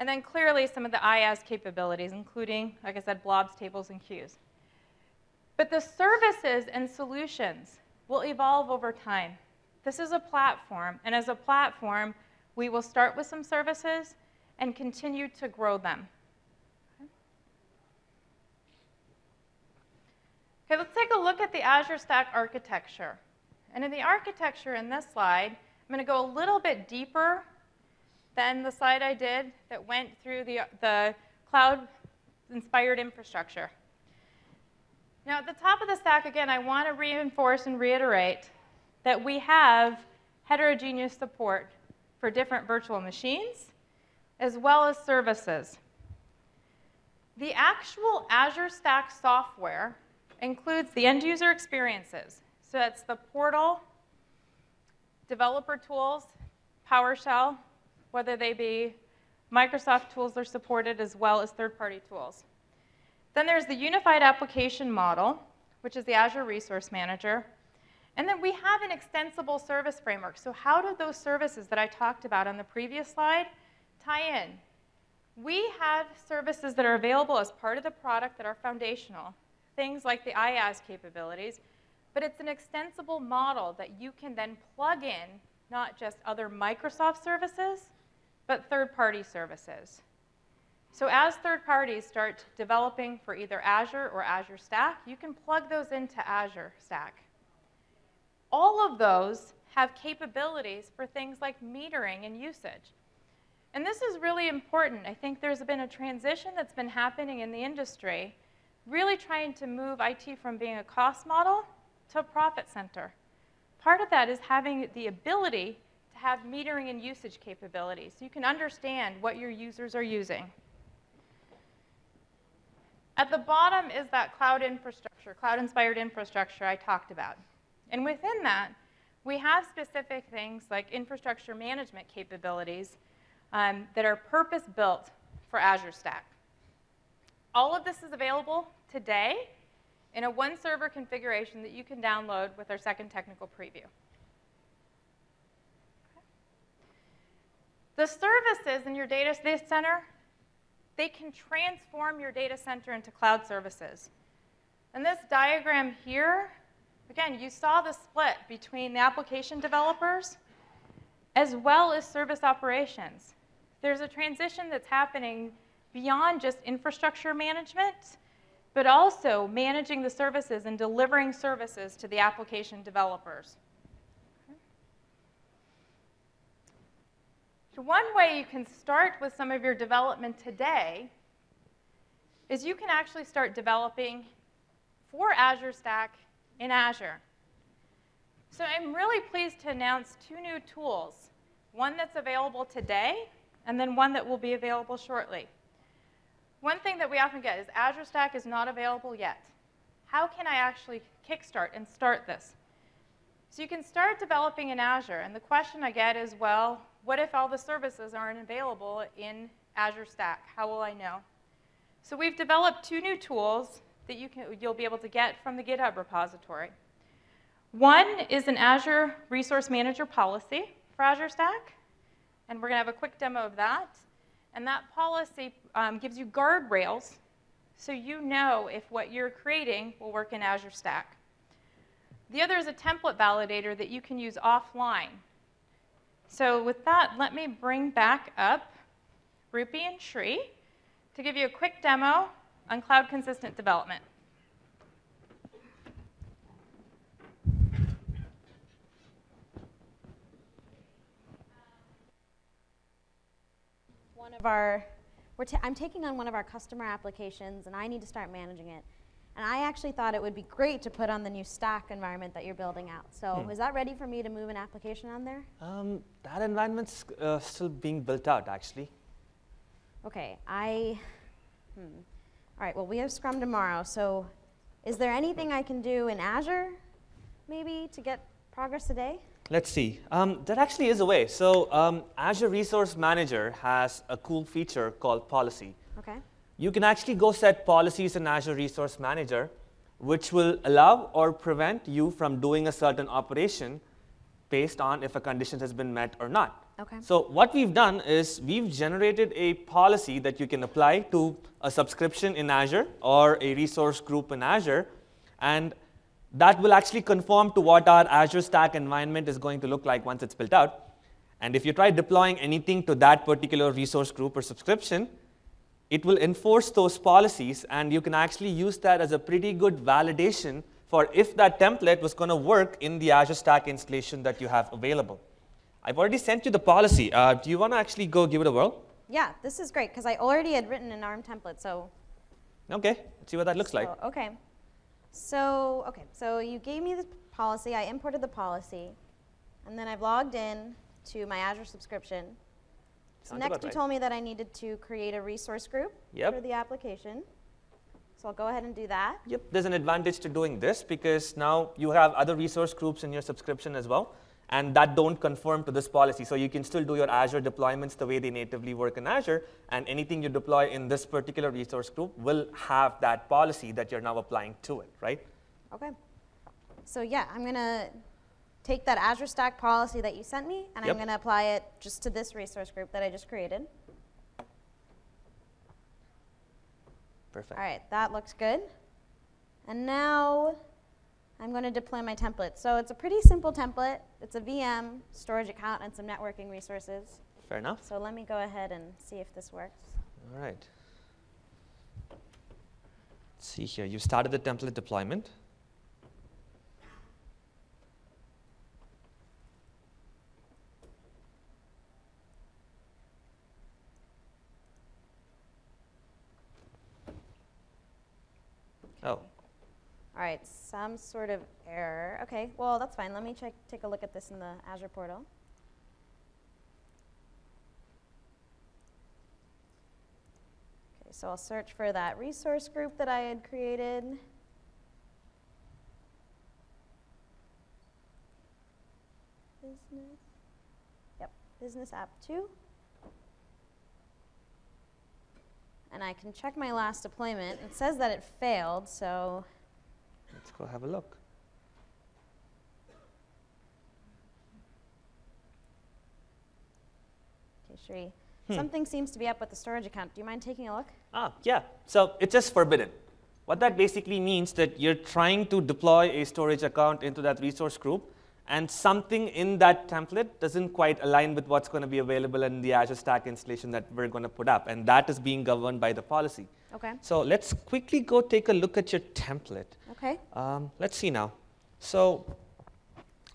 And then clearly some of the IaaS capabilities, including, like I said, blobs, tables, and queues. But the services and solutions will evolve over time. This is a platform, and as a platform, we will start with some services and continue to grow them. Okay, let's take a look at the Azure Stack architecture. And in the architecture in this slide, I'm going to go a little bit deeper than the slide I did that went through the cloud-inspired infrastructure. Now, at the top of the stack, again, I want to reinforce and reiterate that we have heterogeneous support for different virtual machines, as well as services. The actual Azure Stack software includes the end user experiences. So that's the portal, developer tools, PowerShell, whether they be Microsoft tools are supported, as well as third-party tools. Then there's the unified application model, which is the Azure Resource Manager. And then we have an extensible service framework. So how do those services that I talked about on the previous slide tie in? We have services that are available as part of the product that are foundational, things like the IaaS capabilities, but it's an extensible model that you can then plug in not just other Microsoft services, but third-party services. So as third parties start developing for either Azure or Azure Stack, you can plug those into Azure Stack. All of those have capabilities for things like metering and usage. And this is really important. I think there's been a transition that's been happening in the industry, really trying to move IT from being a cost model to a profit center. Part of that is having the ability to have metering and usage capabilities, so you can understand what your users are using. At the bottom is that cloud infrastructure, cloud-inspired infrastructure I talked about. And within that, we have specific things like infrastructure management capabilities that are purpose-built for Azure Stack. All of this is available today in a one-server configuration that you can download with our second technical preview. The services in your data center, they can transform your data center into cloud services. In this diagram here, again, you saw the split between the application developers as well as service operations. There's a transition that's happening beyond just infrastructure management, but also managing the services and delivering services to the application developers. So one way you can start with some of your development today is you can actually start developing for Azure Stack in Azure. So I'm really pleased to announce two new tools, one that's available today and then one that will be available shortly. One thing that we often get is Azure Stack is not available yet. How can I actually kickstart and start this? So you can start developing in Azure, and the question I get is, well, what if all the services aren't available in Azure Stack? How will I know? So we've developed two new tools that you'll be able to get from the GitHub repository. One is an Azure Resource Manager policy for Azure Stack, and we're going to have a quick demo of that. And that policy gives you guardrails so you know if what you're creating will work in Azure Stack. The other is a template validator that you can use offline. So with that, let me bring back up Rupi and Shri to give you a quick demo on cloud consistent development. I'm taking on one of our customer applications, and I need to start managing it. And I actually thought it would be great to put on the new Stack environment that you're building out. So is that ready for me to move an application on there? That environment's still being built out, actually. OK, all right, well, we have Scrum tomorrow. So is there anything I can do in Azure, maybe, to get progress today? Let's see. There actually is a way. So Azure Resource Manager has a cool feature called Policy. OK. You can actually go set policies in Azure Resource Manager, which will allow or prevent you from doing a certain operation based on if a condition has been met or not. Okay. So what we've done is we've generated a policy that you can apply to a subscription in Azure or a resource group in Azure, and that will actually conform to what our Azure Stack environment is going to look like once it's built out. And if you try deploying anything to that particular resource group or subscription, it will enforce those policies, and you can actually use that as a pretty good validation for if that template was going to work in the Azure Stack installation that you have available. I've already sent you the policy. Do you want to actually go give it a whirl? Yeah, this is great, because I already had written an ARM template. So OK, let's see what that looks like. OK. So you gave me the policy. I imported the policy. And then I've logged in to my Azure subscription. So next, you told me that I needed to create a resource group for the application. So I'll go ahead and do that. Yep, there's an advantage to doing this because now you have other resource groups in your subscription as well, and that don't conform to this policy. So you can still do your Azure deployments the way they natively work in Azure, and anything you deploy in this particular resource group will have that policy that you're now applying to it, right? OK. So yeah, I'm going to take that Azure Stack policy that you sent me, and I'm going to apply it just to this resource group that I just created. Perfect. All right, that looks good. And now I'm going to deploy my template. So it's a pretty simple template. It's a VM, storage account, and some networking resources. Fair enough. So let me go ahead and see if this works. All right. Let's see here. You started the template deployment. Oh. All right, some sort of error. OK, well, that's fine. Let me take a look at this in the Azure portal. OK, so I'll search for that resource group that I had created. Business. Yep, Business App 2. And I can check my last deployment. It says that it failed, so let's go have a look. Okay, Shri, something seems to be up with the storage account. Do you mind taking a look? Yeah. So it's just forbidden. What that basically means that you're trying to deploy a storage account into that resource group, and something in that template doesn't quite align with what's going to be available in the Azure Stack installation that we're going to put up, and that is being governed by the policy. OK. So let's quickly go take a look at your template. OK. Let's see now. So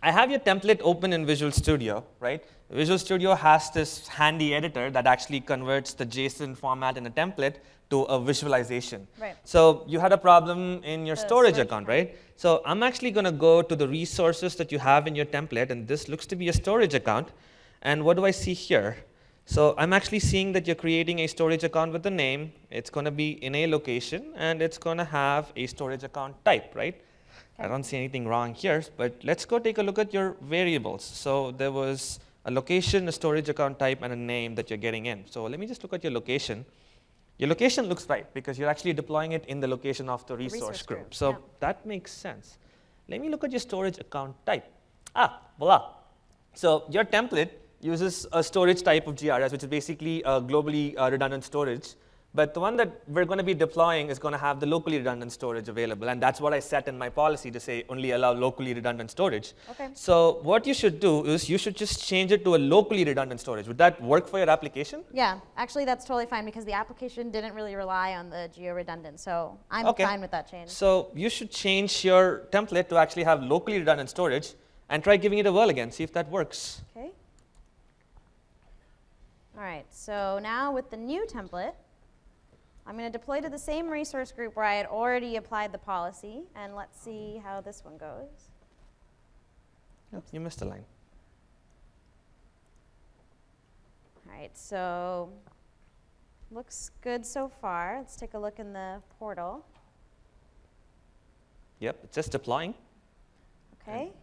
I have your template open in Visual Studio, right? Visual Studio has this handy editor that actually converts the JSON format in a template to a visualization. Right. So you had a problem in your The storage storage account, account. right? So I'm actually going to go to the resources that you have in your template, and this looks to be a storage account. And what do I see here? So I'm actually seeing that you're creating a storage account with a name. It's going to be in a location, and it's going to have a storage account type, right? Okay. I don't see anything wrong here, but let's go take a look at your variables. So there was a location, a storage account type, and a name that you're getting in. So let me just look at your location. Your location looks right because you're actually deploying it in the location of the resource group. So that makes sense. Let me look at your storage account type. Voila. So your template uses a storage type of GRS, which is basically a globally redundant storage. But the one that we're going to be deploying is going to have the locally redundant storage available. And that's what I set in my policy to say only allow locally redundant storage. Okay. So what you should do is you should just change it to a locally redundant storage. Would that work for your application? Yeah, actually that's totally fine because the application didn't really rely on the geo-redundant. So I'm fine with that change. So you should change your template to actually have locally redundant storage and try giving it a whirl again. See if that works. OK. All right, so now with the new template, I'm going to deploy to the same resource group where I had already applied the policy. And let's see how this one goes. Oh, you missed a line. All right, so looks good so far. Let's take a look in the portal. Yep, it's just deploying. OK.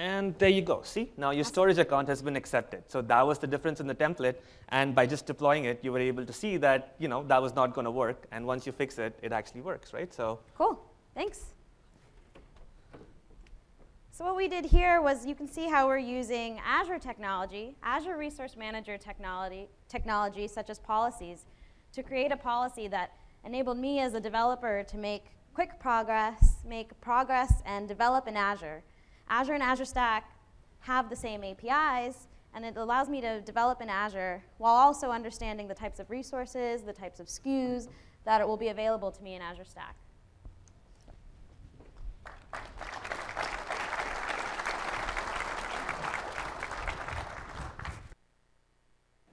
And there you go. See, now your storage account has been accepted. So that was the difference in the template. And by just deploying it, you were able to see that, that was not going to work. And once you fix it, it actually works, right? So cool. Thanks. So what we did here was you can see how we're using Azure technology, Azure Resource Manager technology such as policies, to create a policy that enabled me as a developer to make progress and develop in Azure. Azure and Azure Stack have the same APIs, and it allows me to develop in Azure while also understanding the types of resources, the types of SKUs that will be available to me in Azure Stack.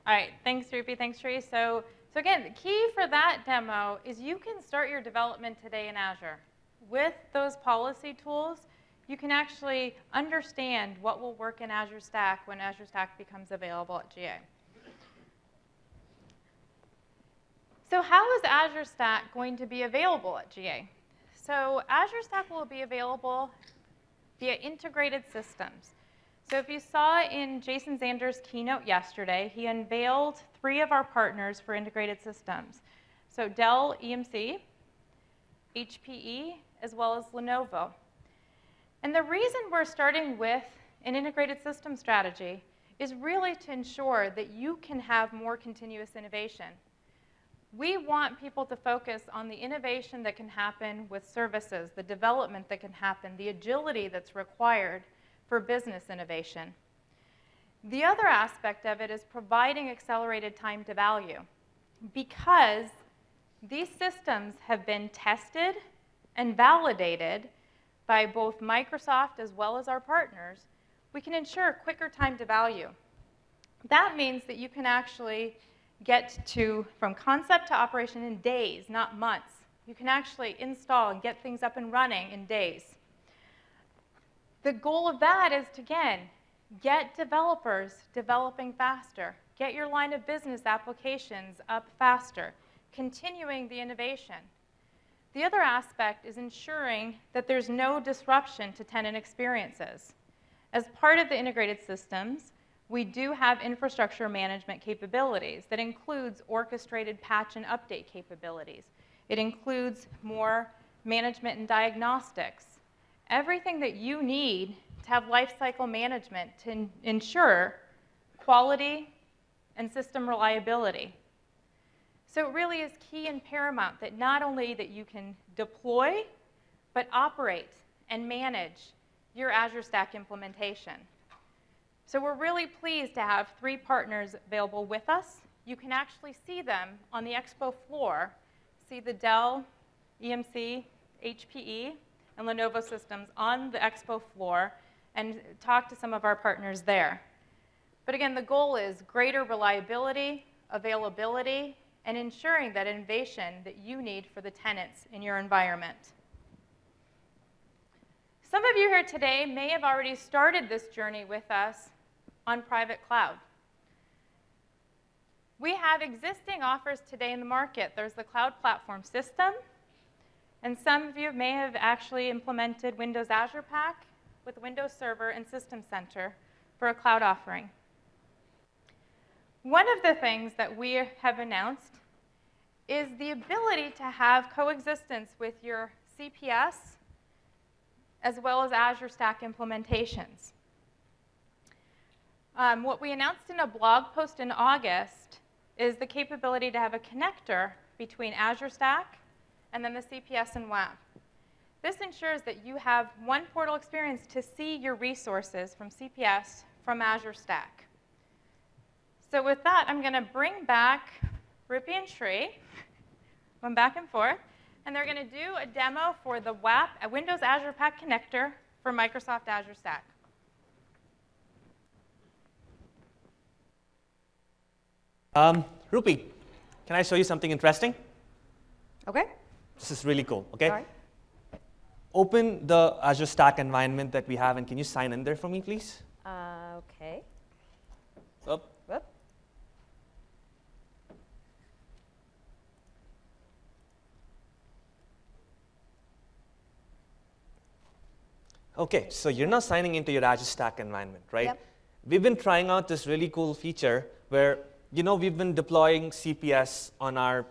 All right, thanks, Rupi. Thanks, Sri. So again, the key for that demo is you can start your development today in Azure. With those policy tools, you can actually understand what will work in Azure Stack when Azure Stack becomes available at GA. So how is Azure Stack going to be available at GA? So Azure Stack will be available via integrated systems. So if you saw in Jason Zander's keynote yesterday, he unveiled 3 of our partners for integrated systems. So Dell EMC, HPE, as well as Lenovo. And the reason we're starting with an integrated system strategy is really to ensure that you can have more continuous innovation. We want people to focus on the innovation that can happen with services, the development that can happen, the agility that's required for business innovation. The other aspect of it is providing accelerated time to value, because these systems have been tested and validated by both Microsoft as well as our partners. We can ensure quicker time to value. That means that you can actually get from concept to operation in days, not months. You can actually install and get things up and running in days. The goal of that is to, again, get developers developing faster. Get your line of business applications up faster, continuing the innovation. The other aspect is ensuring that there's no disruption to tenant experiences. As part of the integrated systems, we do have infrastructure management capabilities that includes orchestrated patch and update capabilities. It includes more management and diagnostics. Everything that you need to have lifecycle management to ensure quality and system reliability. So it really is key and paramount that not only that you can deploy, but operate and manage your Azure Stack implementation. So we're really pleased to have 3 partners available with us. You can actually see them on the expo floor, see the Dell, EMC, HPE, and Lenovo systems on the expo floor, and talk to some of our partners there. But again, the goal is greater reliability, availability, and ensuring that innovation that you need for the tenants in your environment. Some of you here today may have already started this journey with us on private cloud. We have existing offers today in the market. There's the Cloud Platform System, and some of you may have actually implemented Windows Azure Pack with Windows Server and System Center for a cloud offering. One of the things that we have announced is the ability to have coexistence with your CPS as well as Azure Stack implementations. What we announced in a blog post in August is the capability to have a connector between Azure Stack and then the CPS and WAP. This ensures that you have one portal experience to see your resources from CPS from Azure Stack. So with that, I'm going to bring back Rupi and Shri, going back and forth, and they're going to do a demo for the WAP, a Windows Azure Pack connector for Microsoft Azure Stack. Rupi, can I show you something interesting? Okay. This is really cool, okay? All right. Open the Azure Stack environment that we have, and can you sign in there for me, please? Okay. Oh. Whoop. Okay, so you're now signing into your Azure Stack environment, right? Yep. We've been trying out this really cool feature where, we've been deploying CPS on our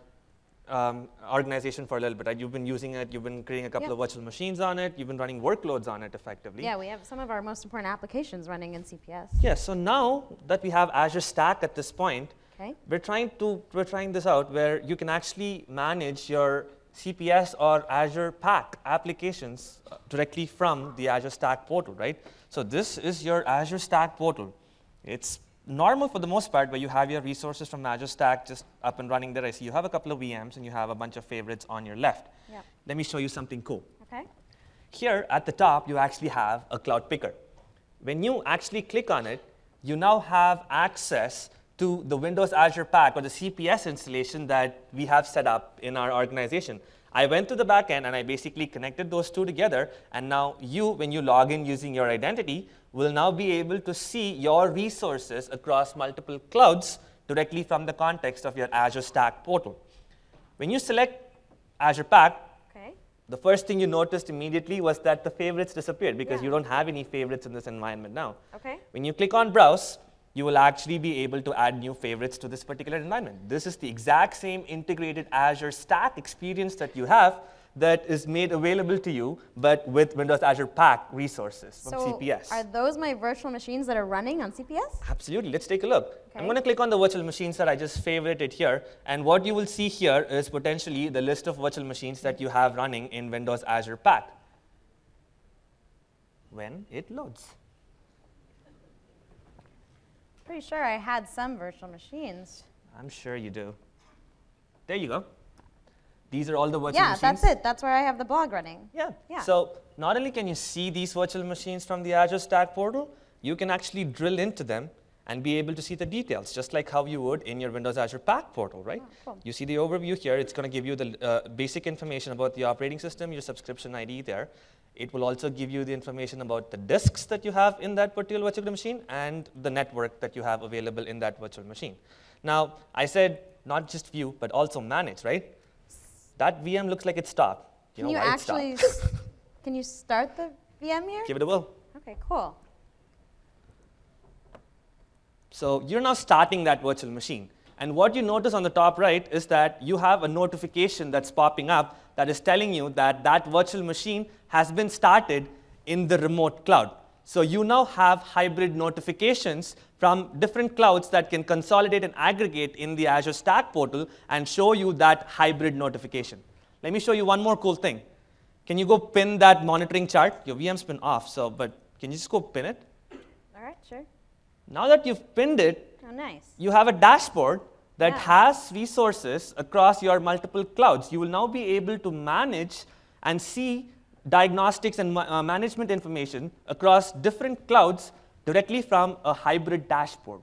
organization for a little bit, right? You've been using it, you've been creating a couple of virtual machines on it, you've been running workloads on it effectively. Yeah, we have some of our most important applications running in CPS. Yeah, so now that we have Azure Stack at this point, Okay. we're trying this out where you can actually manage your CPS or Azure Pack applications directly from the Azure Stack portal, right? So this is your Azure Stack portal. It's normal for the most part where you have your resources from Azure Stack just up and running there. I see you have a couple of VMs and you have a bunch of favorites on your left. Yep. Let me show you something cool. Okay. Here at the top, you actually have a cloud picker. When you actually click on it, you now have access to the Windows Azure Pack or the CPS installation that we have set up in our organization. I went to the back end and I basically connected those two together, and now you, when you log in using your identity, will now be able to see your resources across multiple clouds directly from the context of your Azure Stack portal. When you select Azure Pack, Okay. the first thing you noticed immediately was that the favorites disappeared because Yeah. you don't have any favorites in this environment now. Okay. When you click on Browse, you will actually be able to add new favorites to this particular environment. This is the exact same integrated Azure Stack experience that you have that is made available to you, but with Windows Azure Pack resources from CPS. So are those my virtual machines that are running on CPS? Absolutely. Let's take a look. Okay. I'm going to click on the virtual machines that I just favorited here. And what you will see here is potentially the list of virtual machines that you have running in Windows Azure Pack when it loads. Pretty sure I had some virtual machines. I'm sure you do. There you go. These are all the virtual machines. Yeah, that's it. That's where I have the blog running. Yeah. Yeah. So not only can you see these virtual machines from the Azure Stack portal, you can actually drill into them and be able to see the details, just like how you would in your Windows Azure Pack portal, right? Oh, cool. You see the overview here. It's going to give you the basic information about the operating system, your subscription ID there. It will also give you the information about the disks that you have in that particular virtual machine and the network that you have available in that virtual machine. Now, I said not just view, but also manage, right? That VM looks like it stopped. Can you actually, can you start the VM here? Give it a whirl. Okay, cool. So you're now starting that virtual machine. And what you notice on the top right is that you have a notification that's popping up that is telling you that that virtual machine has been started in the remote cloud. So you now have hybrid notifications from different clouds that can consolidate and aggregate in the Azure Stack portal and show you that hybrid notification. Let me show you one more cool thing. Can you go pin that monitoring chart? Your VM's been off, but can you just go pin it? All right, sure. Now that you've pinned it, Oh, nice. you have a dashboard that Yeah. has resources across your multiple clouds. You will now be able to manage and see diagnostics and management information across different clouds directly from a hybrid dashboard.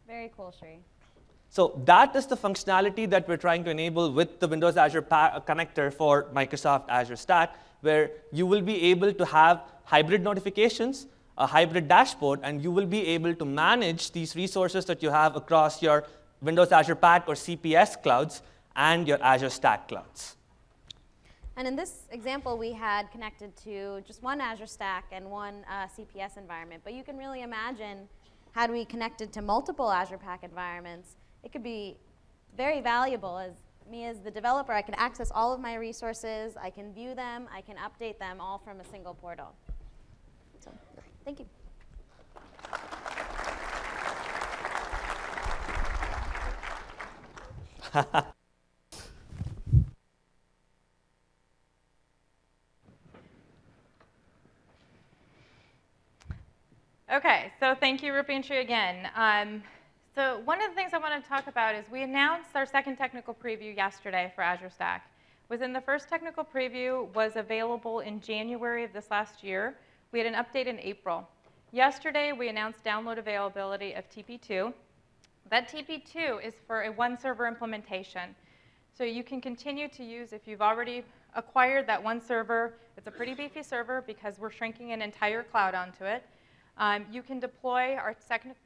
Very cool, Sri. So that is the functionality that we're trying to enable with the Windows Azure connector for Microsoft Azure Stack, where you will be able to have hybrid notifications, a hybrid dashboard, and you will be able to manage these resources that you have across your Windows Azure Pack or CPS clouds and your Azure Stack clouds. And in this example, we had connected to just one Azure Stack and one CPS environment. But you can really imagine, had we connected to multiple Azure Pack environments, it could be very valuable. As me as the developer, I can access all of my resources, I can view them, I can update them all from a single portal. So, thank you. Okay, so thank you, Rupi and Sri, again. So one of the things I want to talk about is we announced our second technical preview yesterday for Azure Stack. Within the first technical preview was available in January of this last year. We had an update in April. Yesterday, we announced download availability of TP2. That TP2 is for a one server implementation. So you can continue to use, if you've already acquired that one server, it's a pretty beefy server because we're shrinking an entire cloud onto it. You can deploy our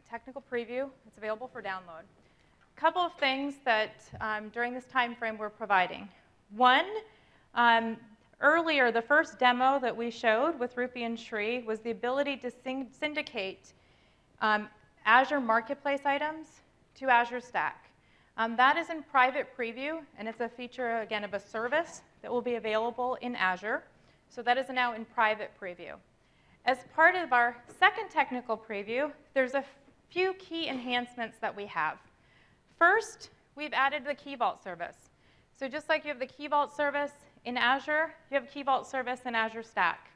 technical preview. It's available for download. A couple of things that during this time frame we're providing. One, earlier, the first demo that we showed with Rupi and Sri was the ability to syndicate Azure Marketplace items to Azure Stack. That is in private preview, and it's a feature, again, of a service that will be available in Azure. So that is now in private preview. As part of our second technical preview, there's a few key enhancements that we have. First, we've added the Key Vault service. So just like you have the Key Vault service in Azure, you have Key Vault service in Azure Stack.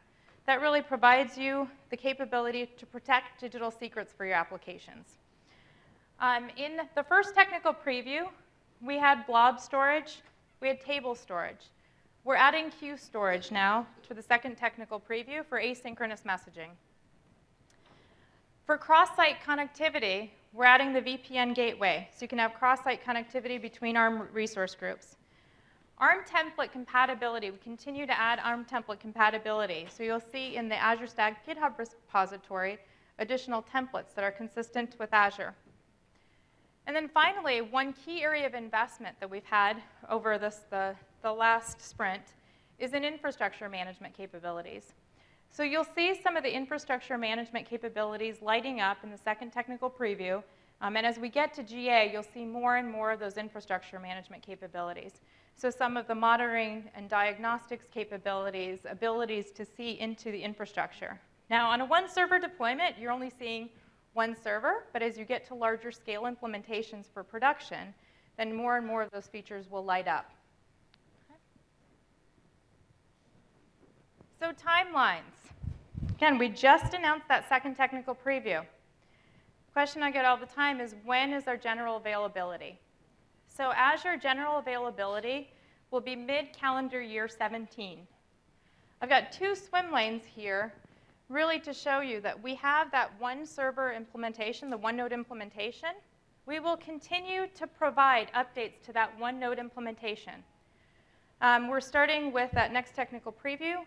That really provides you the capability to protect digital secrets for your applications. In the first technical preview, we had blob storage, we had table storage. We're adding queue storage now to the second technical preview for asynchronous messaging. For cross-site connectivity, we're adding the VPN gateway, so you can have cross-site connectivity between ARM resource groups. ARM template compatibility, we continue to add ARM template compatibility. So you'll see in the Azure Stack GitHub repository additional templates that are consistent with Azure. And then finally, one key area of investment that we've had over the last sprint is in infrastructure management capabilities. So you'll see some of the infrastructure management capabilities lighting up in the second technical preview. And as we get to GA, you'll see more and more of those infrastructure management capabilities. So some of the monitoring and diagnostics capabilities, abilities to see into the infrastructure. Now, on a one server deployment, you're only seeing one server, but as you get to larger scale implementations for production, then more and more of those features will light up. Okay. So timelines. Again, we just announced that second technical preview. The question I get all the time is, when is our general availability? So Azure general availability will be mid-calendar year 17. I've got two swim lanes here really to show you that we have that one server implementation, the one node implementation. We will continue to provide updates to that one node implementation. We're starting with that next technical preview.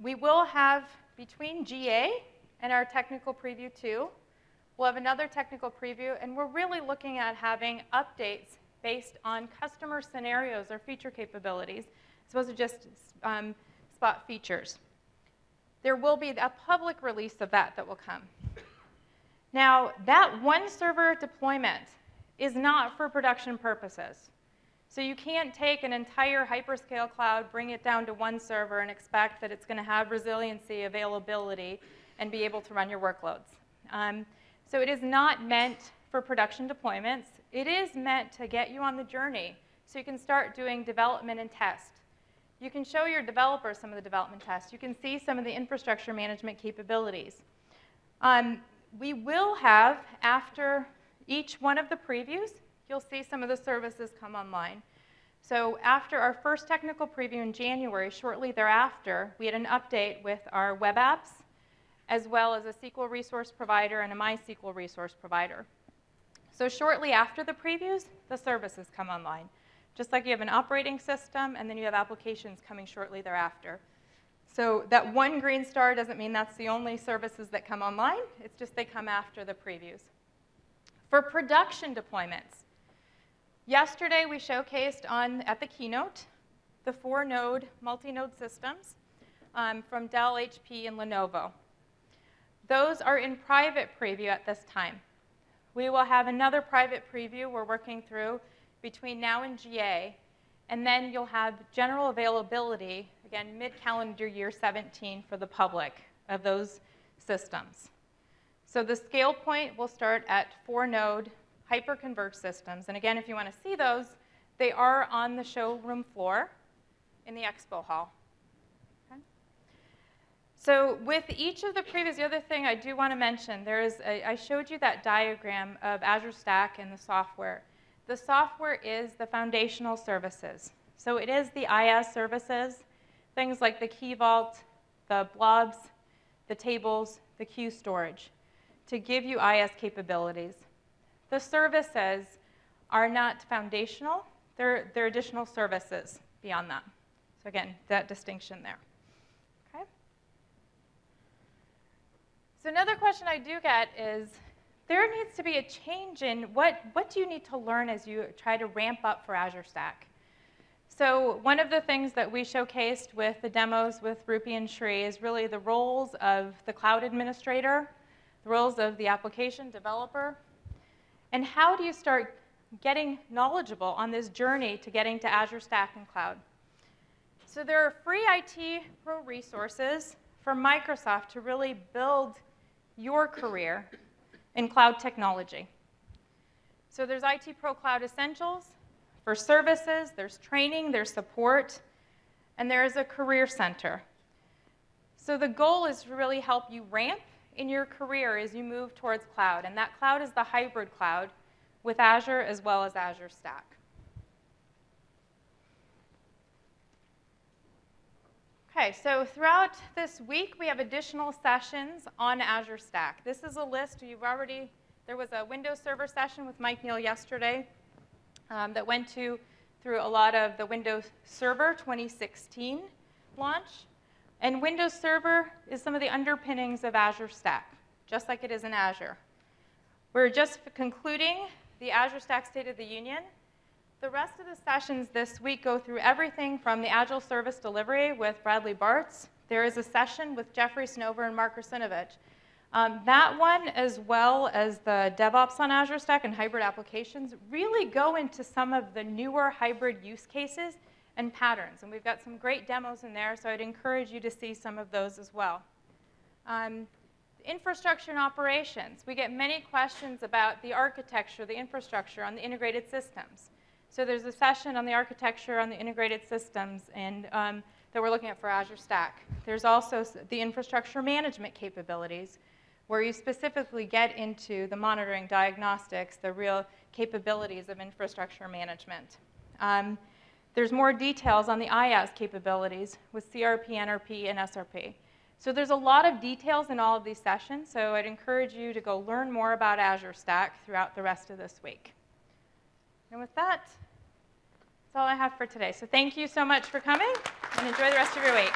We will have, between GA and our technical preview 2, we'll have another technical preview, and we're really looking at having updates based on customer scenarios or feature capabilities, as opposed to just spot features. There will be a public release of that will come. Now, that one server deployment is not for production purposes. So you can't take an entire hyperscale cloud, bring it down to one server, and expect that it's going to have resiliency, availability, and be able to run your workloads. So it is not meant for production deployments. It is meant to get you on the journey so you can start doing development and test. You can show your developers some of the development tests. You can see some of the infrastructure management capabilities. We will have, after each one of the previews, you'll see some of the services come online. So after our first technical preview in January, shortly thereafter, we had an update with our web apps, as well as a SQL resource provider and a MySQL resource provider. So shortly after the previews, the services come online. Just like you have an operating system, and then you have applications coming shortly thereafter. So that one green star doesn't mean that's the only services that come online. It's just they come after the previews. For production deployments, yesterday we showcased at the keynote the 4-node multi-node systems from Dell, HP, and Lenovo. Those are in private preview at this time. We will have another private preview we're working through between now and GA, and then you'll have general availability, again, mid-calendar year 17 for the public of those systems. So the scale point will start at 4-node hyper-converged systems. And again, if you want to see those, they are on the showroom floor in the expo hall. Okay? So with each of the previews, the other thing I do want to mention, I showed you that diagram of Azure Stack and the software. The software is the foundational services. So it is the IaaS services, things like the Key Vault, the blobs, the tables, the queue storage, to give you IaaS capabilities. The services are not foundational. They're additional services beyond that. So again, that distinction there. Okay? So another question I do get is, there needs to be a change in what do you need to learn as you try to ramp up for Azure Stack. So one of the things that we showcased with the demos with Rupi and Shri is really the roles of the cloud administrator, the roles of the application developer, and how do you start getting knowledgeable on this journey to getting to Azure Stack and Cloud. So there are free IT Pro resources from Microsoft to really build your career in cloud technology. So there's IT Pro Cloud Essentials for services, there's training, there's support, and there's a career center. So the goal is to really help you ramp in your career as you move towards cloud, and that cloud is the hybrid cloud with Azure as well as Azure Stack. Okay, so throughout this week, we have additional sessions on Azure Stack. This is a list there was a Windows Server session with Mike Neal yesterday that went through a lot of the Windows Server 2016 launch. And Windows Server is some of the underpinnings of Azure Stack, just like it is in Azure. We're just concluding the Azure Stack State of the Union. The rest of the sessions this week go through everything from the Agile Service Delivery with Bradley Bartz there is a session with Jeffrey Snover and Mark Rusinovich. That one, as well as the DevOps on Azure Stack and hybrid applications, really go into some of the newer hybrid use cases and patterns. And we've got some great demos in there, so I'd encourage you to see some of those as well. Infrastructure and operations. We get many questions about the architecture, the infrastructure on the integrated systems. So there's a session on the architecture on the integrated systems and that we're looking at for Azure Stack. There's also the infrastructure management capabilities, where you specifically get into the monitoring, diagnostics, the real capabilities of infrastructure management. There's more details on the IaaS capabilities with CRP, NRP, and SRP. So there's a lot of details in all of these sessions, so I'd encourage you to go learn more about Azure Stack throughout the rest of this week. And with that, that's all I have for today. So thank you so much for coming, and enjoy the rest of your week.